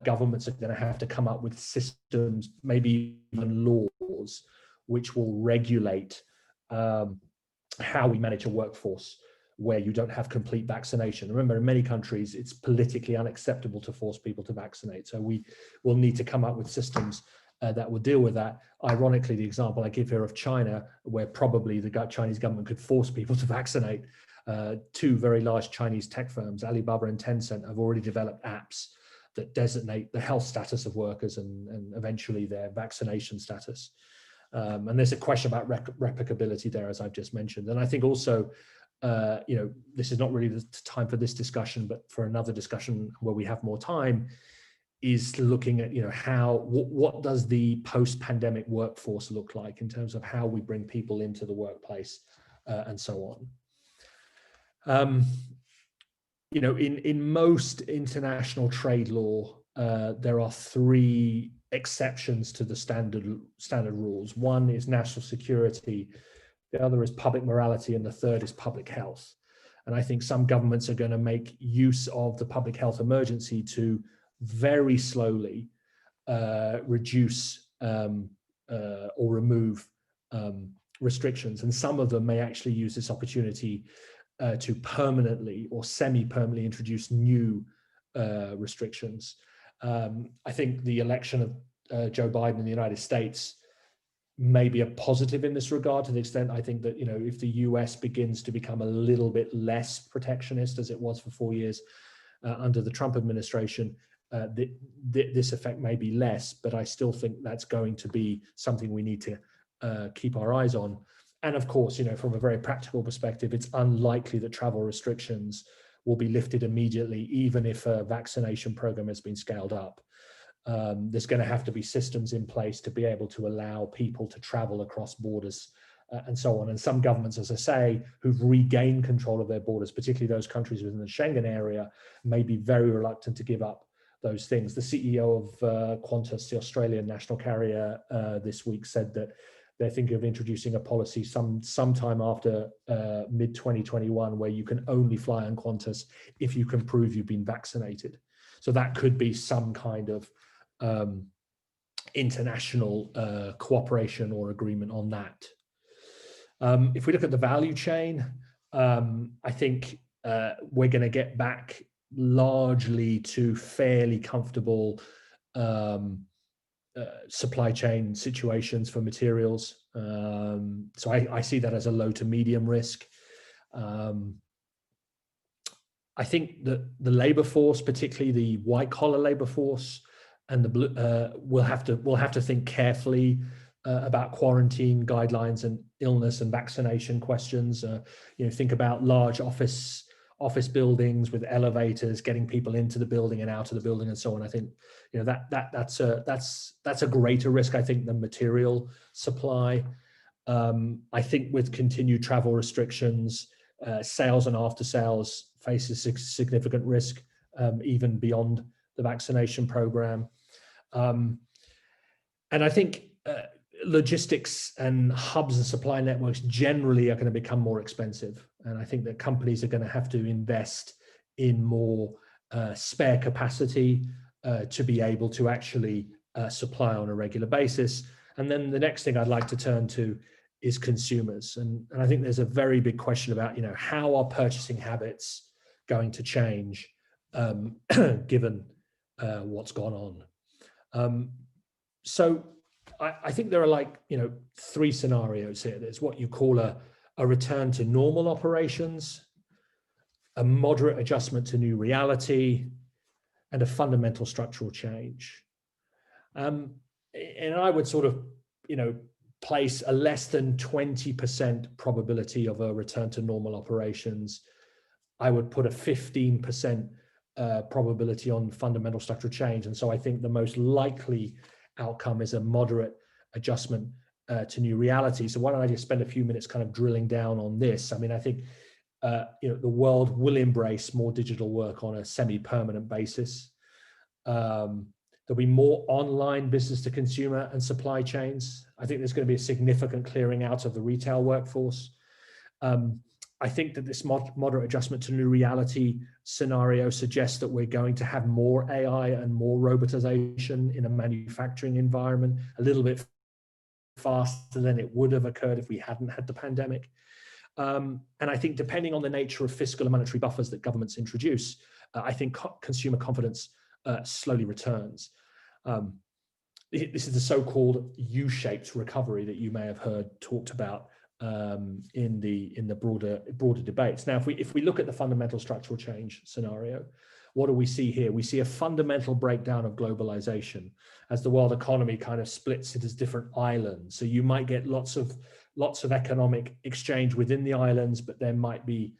governments are going to have to come up with systems, maybe even laws, which will regulate how we manage a workforce where you don't have complete vaccination. Remember, in many countries, it's politically unacceptable to force people to vaccinate. So we will need to come up with systems that will deal with that. Ironically, the example I give here of China, where probably the Chinese government could force people to vaccinate, two very large Chinese tech firms, Alibaba and Tencent, have already developed apps that designate the health status of workers and eventually their vaccination status. And there's a question about replicability there, as I've just mentioned. And I think also, this is not really the time for this discussion, but for another discussion where we have more time, is looking at, what does the post-pandemic workforce look like in terms of how we bring people into the workplace and so on. In most international trade law, there are 3 exceptions to the standard rules. One is national security, the other is public morality, and the third is public health. And I think some governments are going to make use of the public health emergency to very slowly reduce or remove restrictions. And some of them may actually use this opportunity to permanently or semi-permanently introduce new restrictions. I think the election of Joe Biden in the United States may be a positive in this regard, to the extent I think that, if the US begins to become a little bit less protectionist as it was for 4 years under the Trump administration, this effect may be less, but I still think that's going to be something we need to keep our eyes on. And of course, from a very practical perspective, it's unlikely that travel restrictions will be lifted immediately, even if a vaccination program has been scaled up. There's going to have to be systems in place to be able to allow people to travel across borders and so on. And some governments, as I say, who've regained control of their borders, particularly those countries within the Schengen area, may be very reluctant to give up those things. The CEO of Qantas, the Australian national carrier, this week said that they're thinking of introducing a policy sometime after mid-2021 where you can only fly on Qantas if you can prove you've been vaccinated. So that could be some kind of international cooperation or agreement on that. If we look at the value chain, I think we're going to get back largely to fairly comfortable supply chain situations for materials. So I see that as a low to medium risk. I think that the labor force, particularly the white collar labor force, and we'll have to think carefully about quarantine guidelines and illness and vaccination questions. Think about large office buildings with elevators, getting people into the building and out of the building, and so on. I think that's a greater risk, I think, than material supply. I think with continued travel restrictions, sales and after sales faces significant risk, even beyond the vaccination program. And I think logistics and hubs and supply networks generally are going to become more expensive. And I think that companies are going to have to invest in more spare capacity to be able to actually supply on a regular basis. And then the next thing I'd like to turn to is consumers. And I think there's a very big question about, how are purchasing habits going to change given what's gone on. So I think there are 3 scenarios here. There's what you call a return to normal operations, a moderate adjustment to new reality, and a fundamental structural change. And I would sort of, place a less than 20% probability of a return to normal operations. I would put a 15% probability on fundamental structural change. And so I think the most likely outcome is a moderate adjustment to new reality. So why don't I just spend a few minutes kind of drilling down on this? I mean, I think the world will embrace more digital work on a semi-permanent basis. There'll be more online business to consumer and supply chains. I think there's going to be a significant clearing out of the retail workforce. I think that this moderate adjustment to new reality scenario suggests that we're going to have more AI and more robotization in a manufacturing environment a little bit faster than it would have occurred if we hadn't had the pandemic. And I think depending on the nature of fiscal and monetary buffers that governments introduce, I think consumer confidence slowly returns. This is the so-called U-shaped recovery that you may have heard talked about in the broader debates. Now, if we look at the fundamental structural change scenario, what do we see here? We see a fundamental breakdown of globalization as the world economy kind of splits into different islands. So you might get lots of economic exchange within the islands, but there might be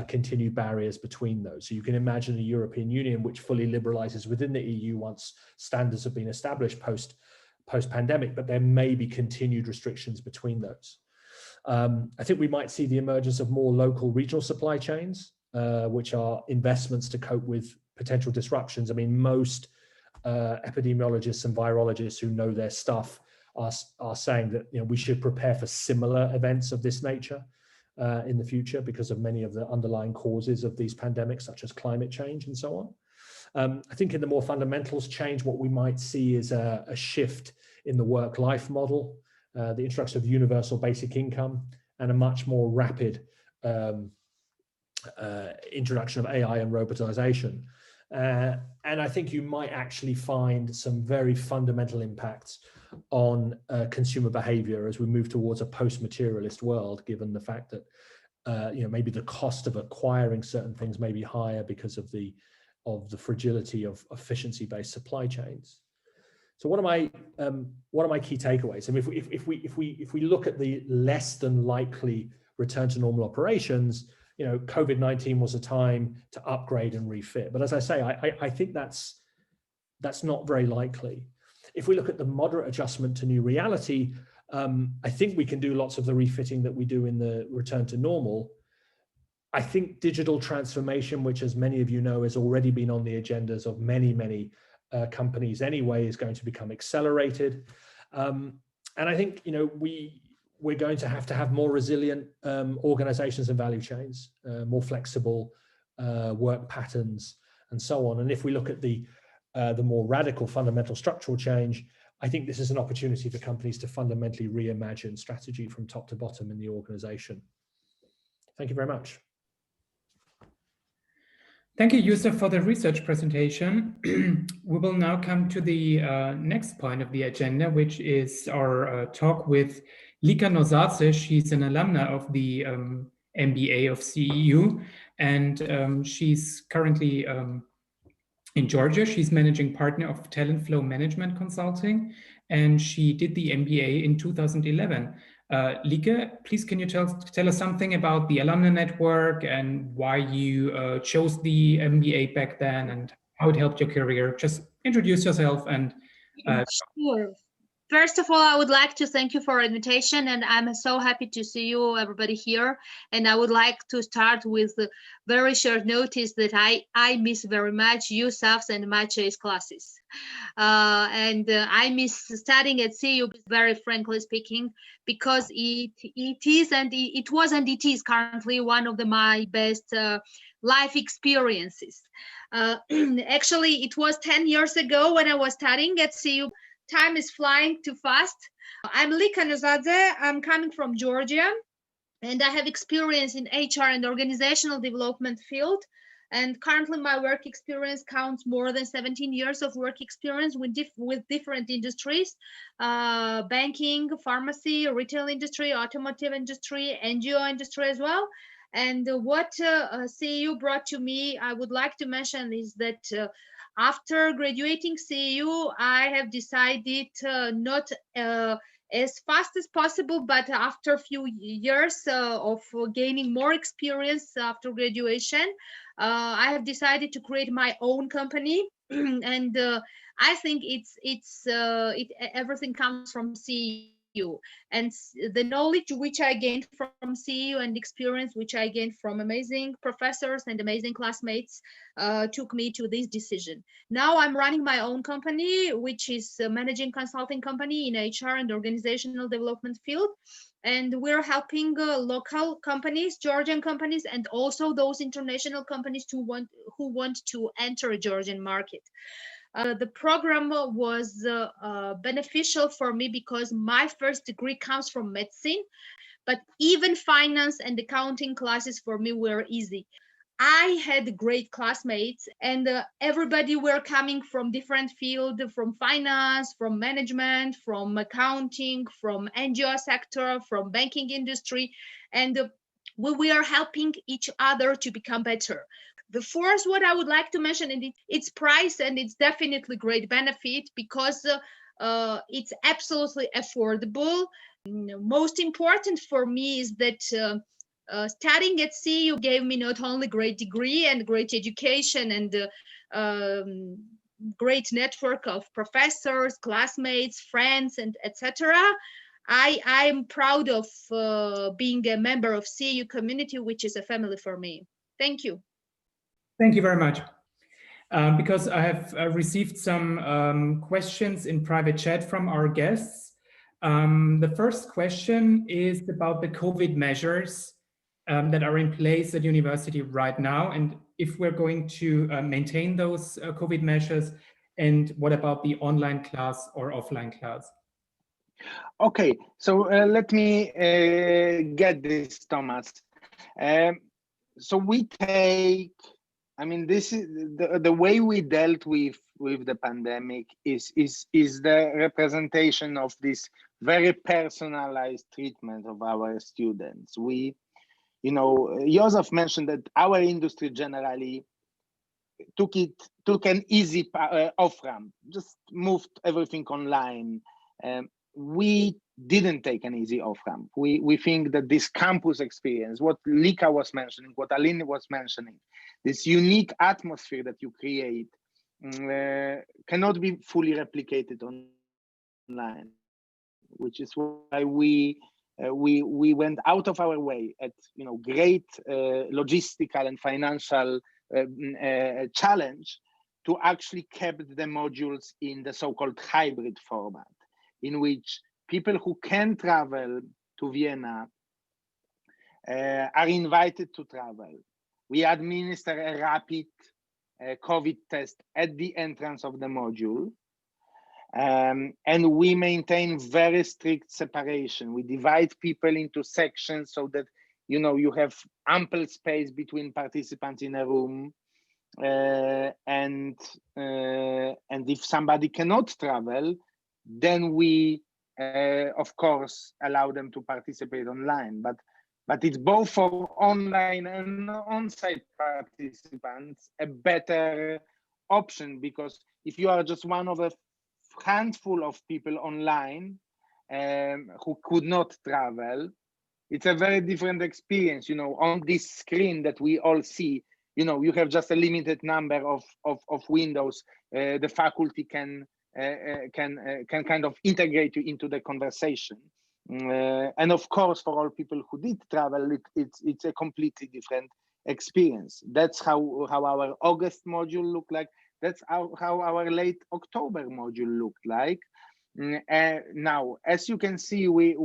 continued barriers between those. So you can imagine a European Union which fully liberalizes within the EU once standards have been established post-pandemic, but there may be continued restrictions between those. I think we might see the emergence of more local regional supply chains, which are investments to cope with potential disruptions. I mean, most epidemiologists and virologists who know their stuff are saying that we should prepare for similar events of this nature in the future because of many of the underlying causes of these pandemics, such as climate change and so on. I think in the more fundamentals change, what we might see is a shift in the work-life model, the introduction of universal basic income, and a much more rapid introduction of AI and robotization. And I think you might actually find some very fundamental impacts on consumer behavior as we move towards a post-materialist world, given the fact that maybe the cost of acquiring certain things may be higher because of the fragility of efficiency-based supply chains. So what are my key takeaways? I mean, if we look at the less than likely return to normal operations, COVID-19 was a time to upgrade and refit. But as I say, I think that's not very likely. If we look at the moderate adjustment to new reality, I think we can do lots of the refitting that we do in the return to normal. I think digital transformation, which as many of you know, has already been on the agendas of many companies anyway, is going to become accelerated. And I think, we're going to have more resilient organizations and value chains, more flexible work patterns, and so on. And if we look at the more radical fundamental structural change, I think this is an opportunity for companies to fundamentally reimagine strategy from top to bottom in the organization. Thank you very much. Thank you, Yusuf, for the research presentation. We will now come to the next point of the agenda, which is our talk with Lika Nosadze. She's an alumna of the MBA of CEU, and she's currently in Georgia. She's managing partner of Talent Flow Management Consulting, and she did the MBA in 2011. Lika, please can you tell us something about the alumni network and why you chose the MBA back then and how it helped your career? Just introduce yourself and Sure. First of all, I would like to thank you for our invitation, and I'm so happy to see you, everybody here. And I would like to start with the very short notice that I miss very much Yusaf's and Maciej's classes. I miss studying at CEU, very frankly speaking, because it was and it is currently one of my best life experiences. Actually, it was 10 years ago when I was studying at CEU. Time is flying too fast. I'm Lika Nosadze. I'm coming from Georgia, and I have experience in HR and organizational development field. And currently, my work experience counts more than 17 years of work experience with different industries: banking, pharmacy, retail industry, automotive industry, NGO industry as well. And what CEU brought to me, I would like to mention is that after graduating CEU, I have decided not as fast as possible, but after a few years of gaining more experience after graduation, I have decided to create my own company. And I think everything comes from CEU. CEU. And the knowledge which I gained from CEU and experience which I gained from amazing professors and amazing classmates took me to this decision. Now I'm running my own company, which is a managing consulting company in HR and organizational development field. And we're helping local companies, Georgian companies, and also those international companies who want to enter a Georgian market. The program was beneficial for me because my first degree comes from medicine, but even finance and accounting classes for me were easy. I had great classmates, and everybody were coming from different fields, from finance, from management, from accounting, from NGO sector, from banking industry, and we are helping each other to become better. The fourth, what I would like to mention, and it's price, and it's definitely great benefit because it's absolutely affordable. Most important for me is that studying at CEU gave me not only great degree and great education and great network of professors, classmates, friends, and etc. I'm proud of being a member of CEU community, which is a family for me. Thank you. Thank you very much. Because I have received some questions in private chat from our guests. The first question is about the COVID measures that are in place at university right now, and if we're going to maintain those COVID measures, and what about the online class or offline class? Okay, so let me get this, Thomas. So we take, I mean, this is the way we dealt with the pandemic is the representation of this very personalized treatment of our students. We, you know, Yusaf mentioned that our industry generally took an easy off-ramp, just moved everything online. We didn't take an easy off-ramp. We think that this campus experience, what Lika was mentioning, what Alin was mentioning, this unique atmosphere that you create cannot be fully replicated online, which is why we went out of our way at, you know, great logistical and financial challenge to actually keep the modules in the so-called hybrid format, in which people who can travel to Vienna are invited to travel. We administer a rapid COVID test at the entrance of the module. And we maintain very strict separation. We divide people into sections so that, you know, you have ample space between participants in a room. And if somebody cannot travel, then we, of course, allow them to participate online. But it's both for online and on-site participants a better option, because if you are just one of a handful of people online who could not travel, it's a very different experience. You know, on this screen that we all see, you know, you have just a limited number of windows. The faculty can kind of integrate you into the conversation. And of course, for all people who did travel, it's a completely different experience. That's how our August module looked like. That's how our late October module looked like. Now, as you can see, we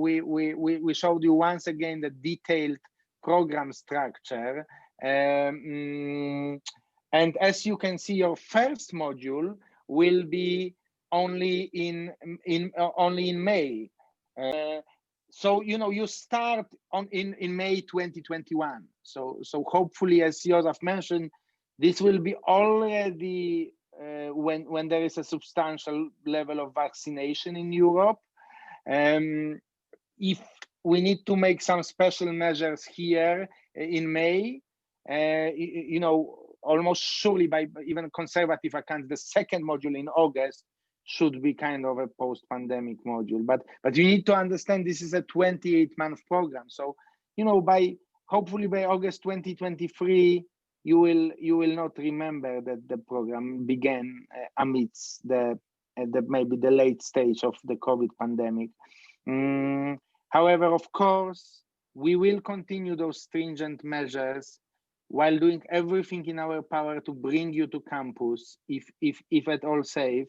showed you once again the detailed program structure. And as you can see, your first module will be only in May. So, you know, you start in May 2021. So hopefully, as Yusaf mentioned, this will be already when there is a substantial level of vaccination in Europe. If we need to make some special measures here in May, you know, almost surely by even conservative accounts, the second module in August should be kind of a post-pandemic module. But you need to understand this is a 28-month program. So, you know, hopefully by August 2023, you will not remember that the program began amidst maybe the late stage of the COVID pandemic. However, of course, we will continue those stringent measures while doing everything in our power to bring you to campus, if at all safe,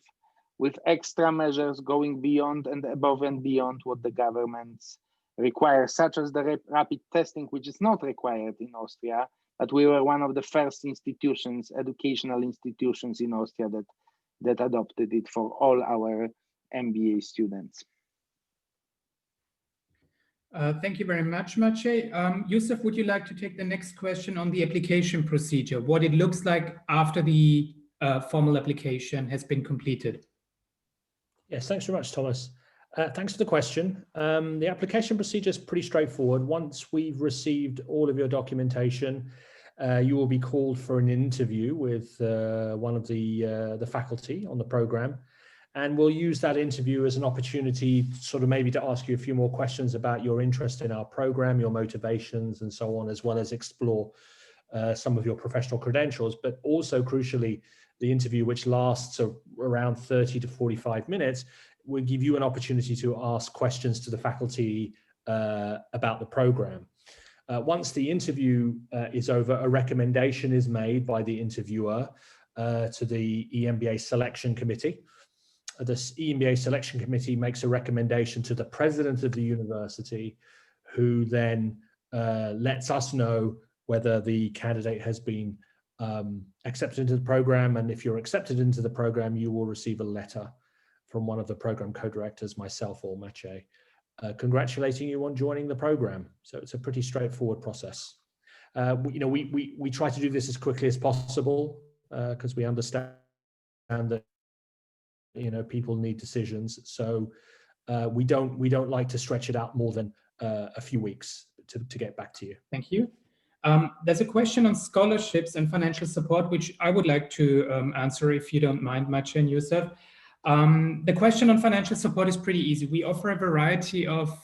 with extra measures going beyond and above and beyond what the governments require, such as the rapid testing, which is not required in Austria, but we were one of the first institutions, educational institutions in Austria that adopted it for all our MBA students. Thank you very much, Maciej. Yusuf, would you like to take the next question on the application procedure, what it looks like after the formal application has been completed? Yes, thanks very much, Thomas. Thanks for the question. The application procedure is pretty straightforward. Once we've received all of your documentation, you will be called for an interview with one of the faculty on the program. And we'll use that interview as an opportunity sort of maybe to ask you a few more questions about your interest in our program, your motivations and so on, as well as explore some of your professional credentials. But also crucially, the interview, which lasts around 30 to 45 minutes, will give you an opportunity to ask questions to the faculty about the program. Once the interview is over, a recommendation is made by the interviewer to the EMBA selection committee. This EMBA selection committee makes a recommendation to the president of the university, who then lets us know whether the candidate has been accepted into the program. And if you're accepted into the program, you will receive a letter from one of the program co-directors, myself or Maciej, congratulating you on joining the program. So it's a pretty straightforward process. We try to do this as quickly as possible because we understand that people need decisions. So we don't like to stretch it out more than a few weeks to get back to you. Thank you. There's a question on scholarships and financial support, which I would like to answer, if you don't mind, Maciej and Yusuf. The question on financial support is pretty easy. We offer a variety of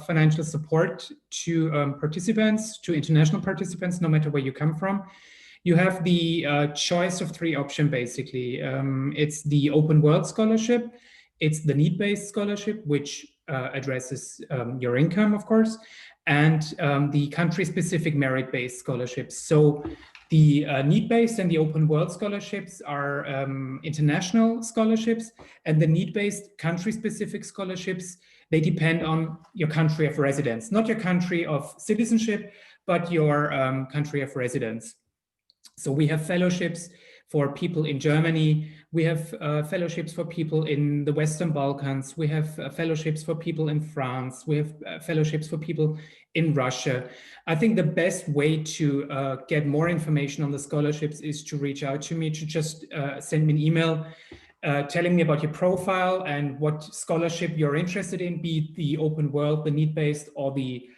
financial support to participants, to international participants, no matter where you come from. You have the choice of 3 options, basically. It's the open world scholarship, it's the need-based scholarship, which addresses your income, of course, and the country-specific merit-based scholarships. So the need-based and the open world scholarships are international scholarships, and the need-based country-specific scholarships, they depend on your country of residence, not your country of citizenship, but your country of residence. So we have fellowships for people in Germany, we have fellowships for people in the Western Balkans, we have fellowships for people in France, we have fellowships for people in Russia. I think the best way to get more information on the scholarships is to reach out to me, to just send me an email telling me about your profile and what scholarship you're interested in, be it the open world, the need-based, or the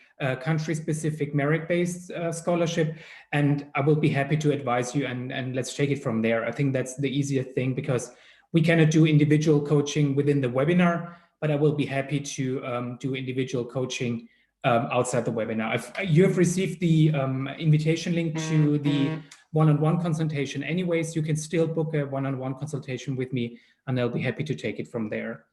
country-specific merit-based scholarship, and I will be happy to advise you, and let's take it from there. I think that's the easier thing, because we cannot do individual coaching within the webinar, but I will be happy to do individual coaching outside the webinar. You have received the invitation link to the one-on-one consultation anyways. You can still book a one-on-one consultation with me, and I'll be happy to take it from there.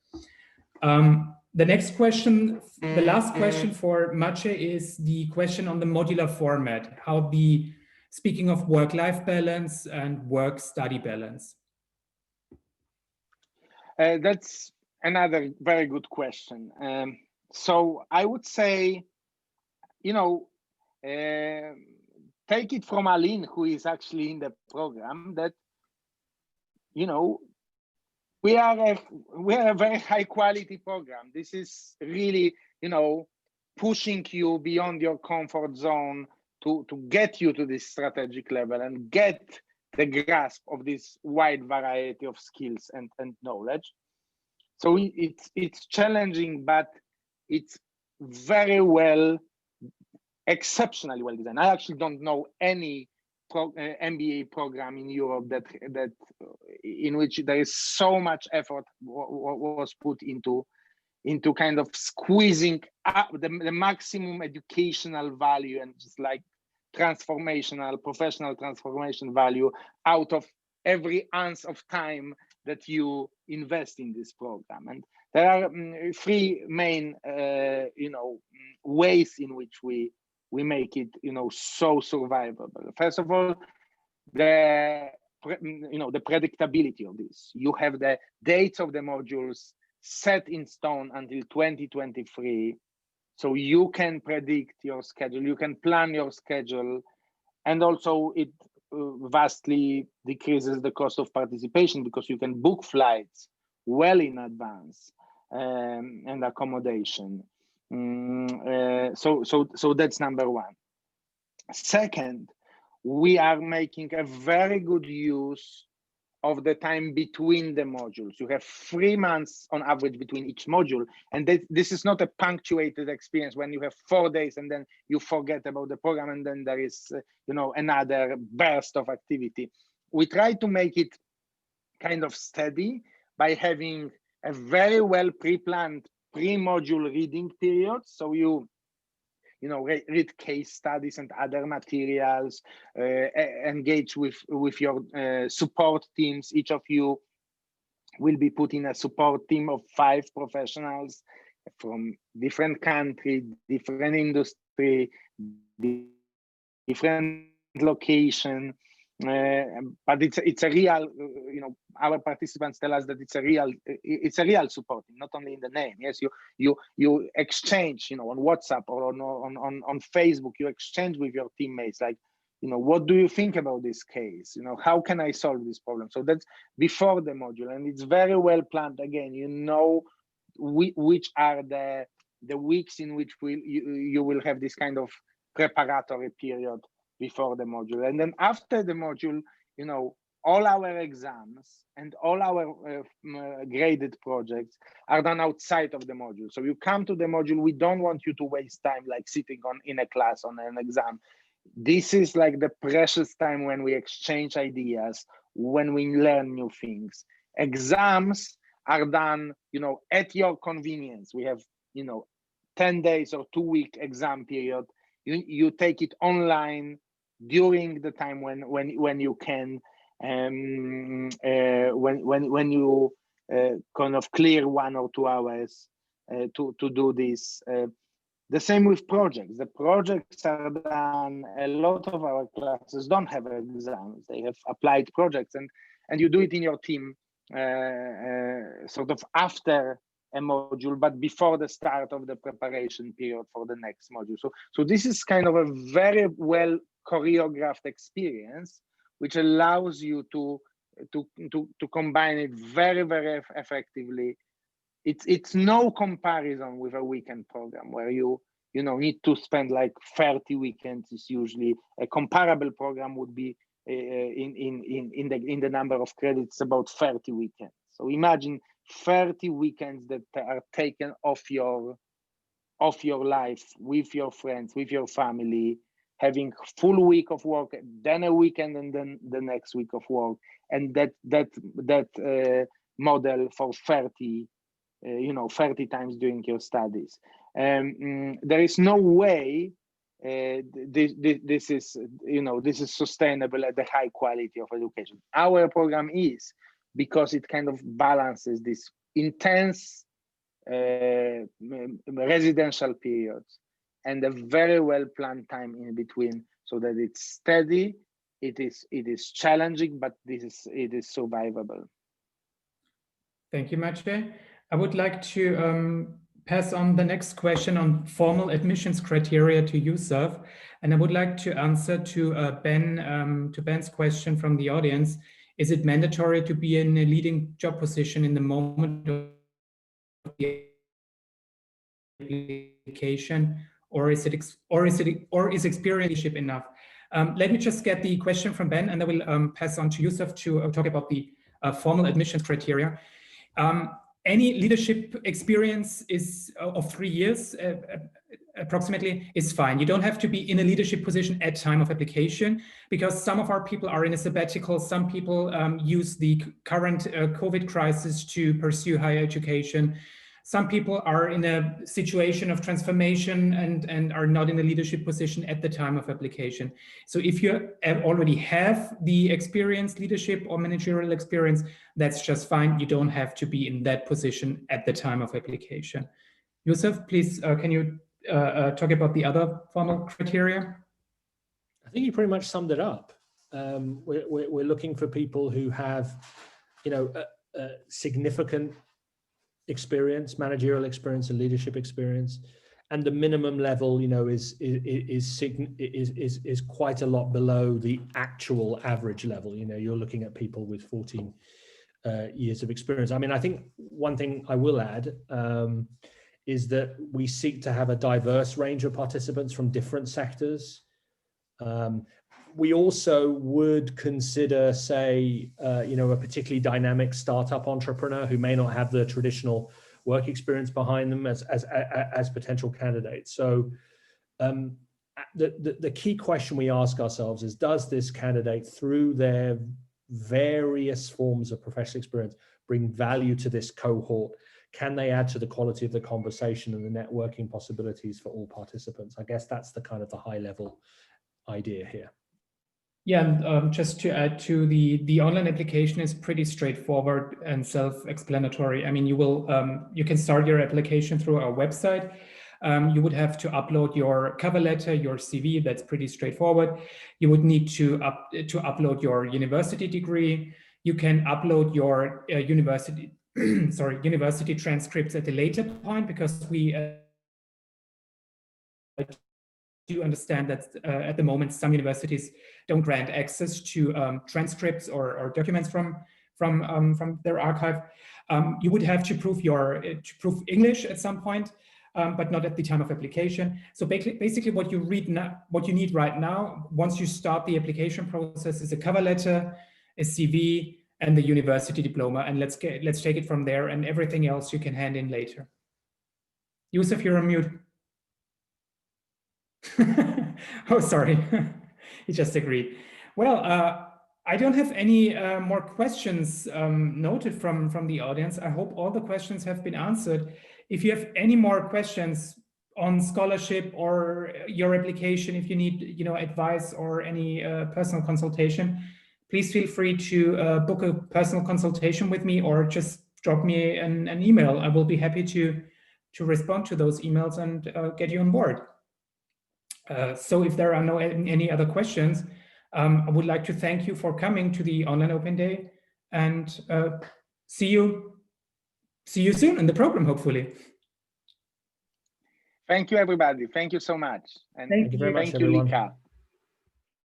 The next question, the last question for Maciej, is the question on the modular format, speaking of work-life balance and work-study balance. That's another very good question. So I would say, take it from Alin, who is actually in the program, that, we are a very high quality program. This is really, pushing you beyond your comfort zone to get you to this strategic level and get the grasp of this wide variety of skills and knowledge. So it's challenging, but it's very exceptionally well designed. I actually don't know any MBA program in Europe that in which there is so much effort was put into kind of squeezing up the maximum educational value and just like professional transformation value out of every ounce of time that you invest in this program. And there are three main, ways in which we make it, so survivable. First of all, the predictability of this. You have the dates of the modules set in stone until 2023, so you can predict your schedule, you can plan your schedule, and also it vastly decreases the cost of participation because you can book flights well in advance and accommodation. So that's number one. Second, we are making a very good use of the time between the modules. You have 3 months on average between each module, and this is not a punctuated experience when you have 4 days and then you forget about the program and then there is another burst of activity. We try to make it kind of steady by having a very well pre-planned pre-module reading period. So you read case studies and other materials, engage with your support teams. Each of you will be put in a support team of 5 professionals from different country, different industry, different location. But it's a real, our participants tell us that it's a real support, not only in the name. Yes, you exchange, on WhatsApp or on Facebook, you exchange with your teammates, like, what do you think about this case? How can I solve this problem? So that's before the module, and it's very well planned. Again, which are the weeks in which you will have this kind of preparatory period before the module. And then after the module, all our exams and all our graded projects are done outside of the module. So you come to the module, we don't want you to waste time like sitting in a class on an exam. This is like the precious time when we exchange ideas, when we learn new things. Exams are done, at your convenience. We have, 10 days or 2-week exam period. You take it online during the time when you can, when you kind of clear 1 or 2 hours to do this. The same with projects. The projects are done. A lot of our classes don't have exams; they have applied projects, and you do it in your team, sort of after a module, but before the start of the preparation period for the next module. So this is kind of a very well choreographed experience, which allows you to combine it very, very effectively. It's no comparison with a weekend program where you need to spend like 30 weekends. Is usually a comparable program would be in the number of credits about 30 weekends. So imagine 30 weekends that are taken off your life with your friends, with your family, having full week of work, then a weekend, and then the next week of work, and that model for 30 times during your studies. There is no way this is sustainable at the high quality of education. Our program is, because it kind of balances this intense residential periods and a very well planned time in between, so that it's steady, it is challenging, but it is survivable. Thank you, Maciej. I would like to pass on the next question on formal admissions criteria to Yusaf, and I would like to answer to Ben's question from the audience. Is it mandatory to be in a leading job position in the moment of the application, or is experience enough? Let me just get the question from Ben, and I will pass on to Yusaf to talk about the formal admissions criteria. Any leadership experience is of 3 years approximately is fine. You don't have to be in a leadership position at time of application, because some of our people are in a sabbatical. Some people use the current COVID crisis to pursue higher education. Some people are in a situation of transformation and are not in a leadership position at the time of application. So if you already have the experience, leadership or managerial experience, that's just fine. You don't have to be in that position at the time of application. Yusuf, please, can you talk about the other formal criteria? I think you pretty much summed it up. We're looking for people who have, significant experience, managerial experience, and leadership experience, and the minimum level, is quite a lot below the actual average level. You're looking at people with 14 years of experience. I mean, I think one thing I will add is that we seek to have a diverse range of participants from different sectors. We also would consider, say, a particularly dynamic startup entrepreneur who may not have the traditional work experience behind them as potential candidates. So the key question we ask ourselves is, does this candidate, through their various forms of professional experience, bring value to this cohort? Can they add to the quality of the conversation and the networking possibilities for all participants? I guess that's the kind of the high level idea here. Yeah, and just to add to the online application is pretty straightforward and self-explanatory. I mean, you can start your application through our website. You would have to upload your cover letter, your CV. That's pretty straightforward. You would need to upload your university degree. You can upload your university transcripts at a later point, because we do understand that at the moment some universities don't grant access to transcripts or documents from their archive. You would have to prove English at some point, but not at the time of application. So basically what you need right now, once you start the application process, is a cover letter, a CV, and the university diploma. And let's take it from there, and everything else you can hand in later. Yusuf, you're on mute. Oh, sorry. He just agreed. Well, I don't have any more questions noted from the audience. I hope all the questions have been answered. If you have any more questions on scholarship or your application, if you need advice or any personal consultation, please feel free to book a personal consultation with me, or just drop me an email. I will be happy to respond to those emails and get you on board. So if there are any other questions, I would like to thank you for coming to the Online Open Day, and see you soon in the program, hopefully. Thank you, everybody. Thank you so much. And thank you very much, everyone. Thank you, Lika.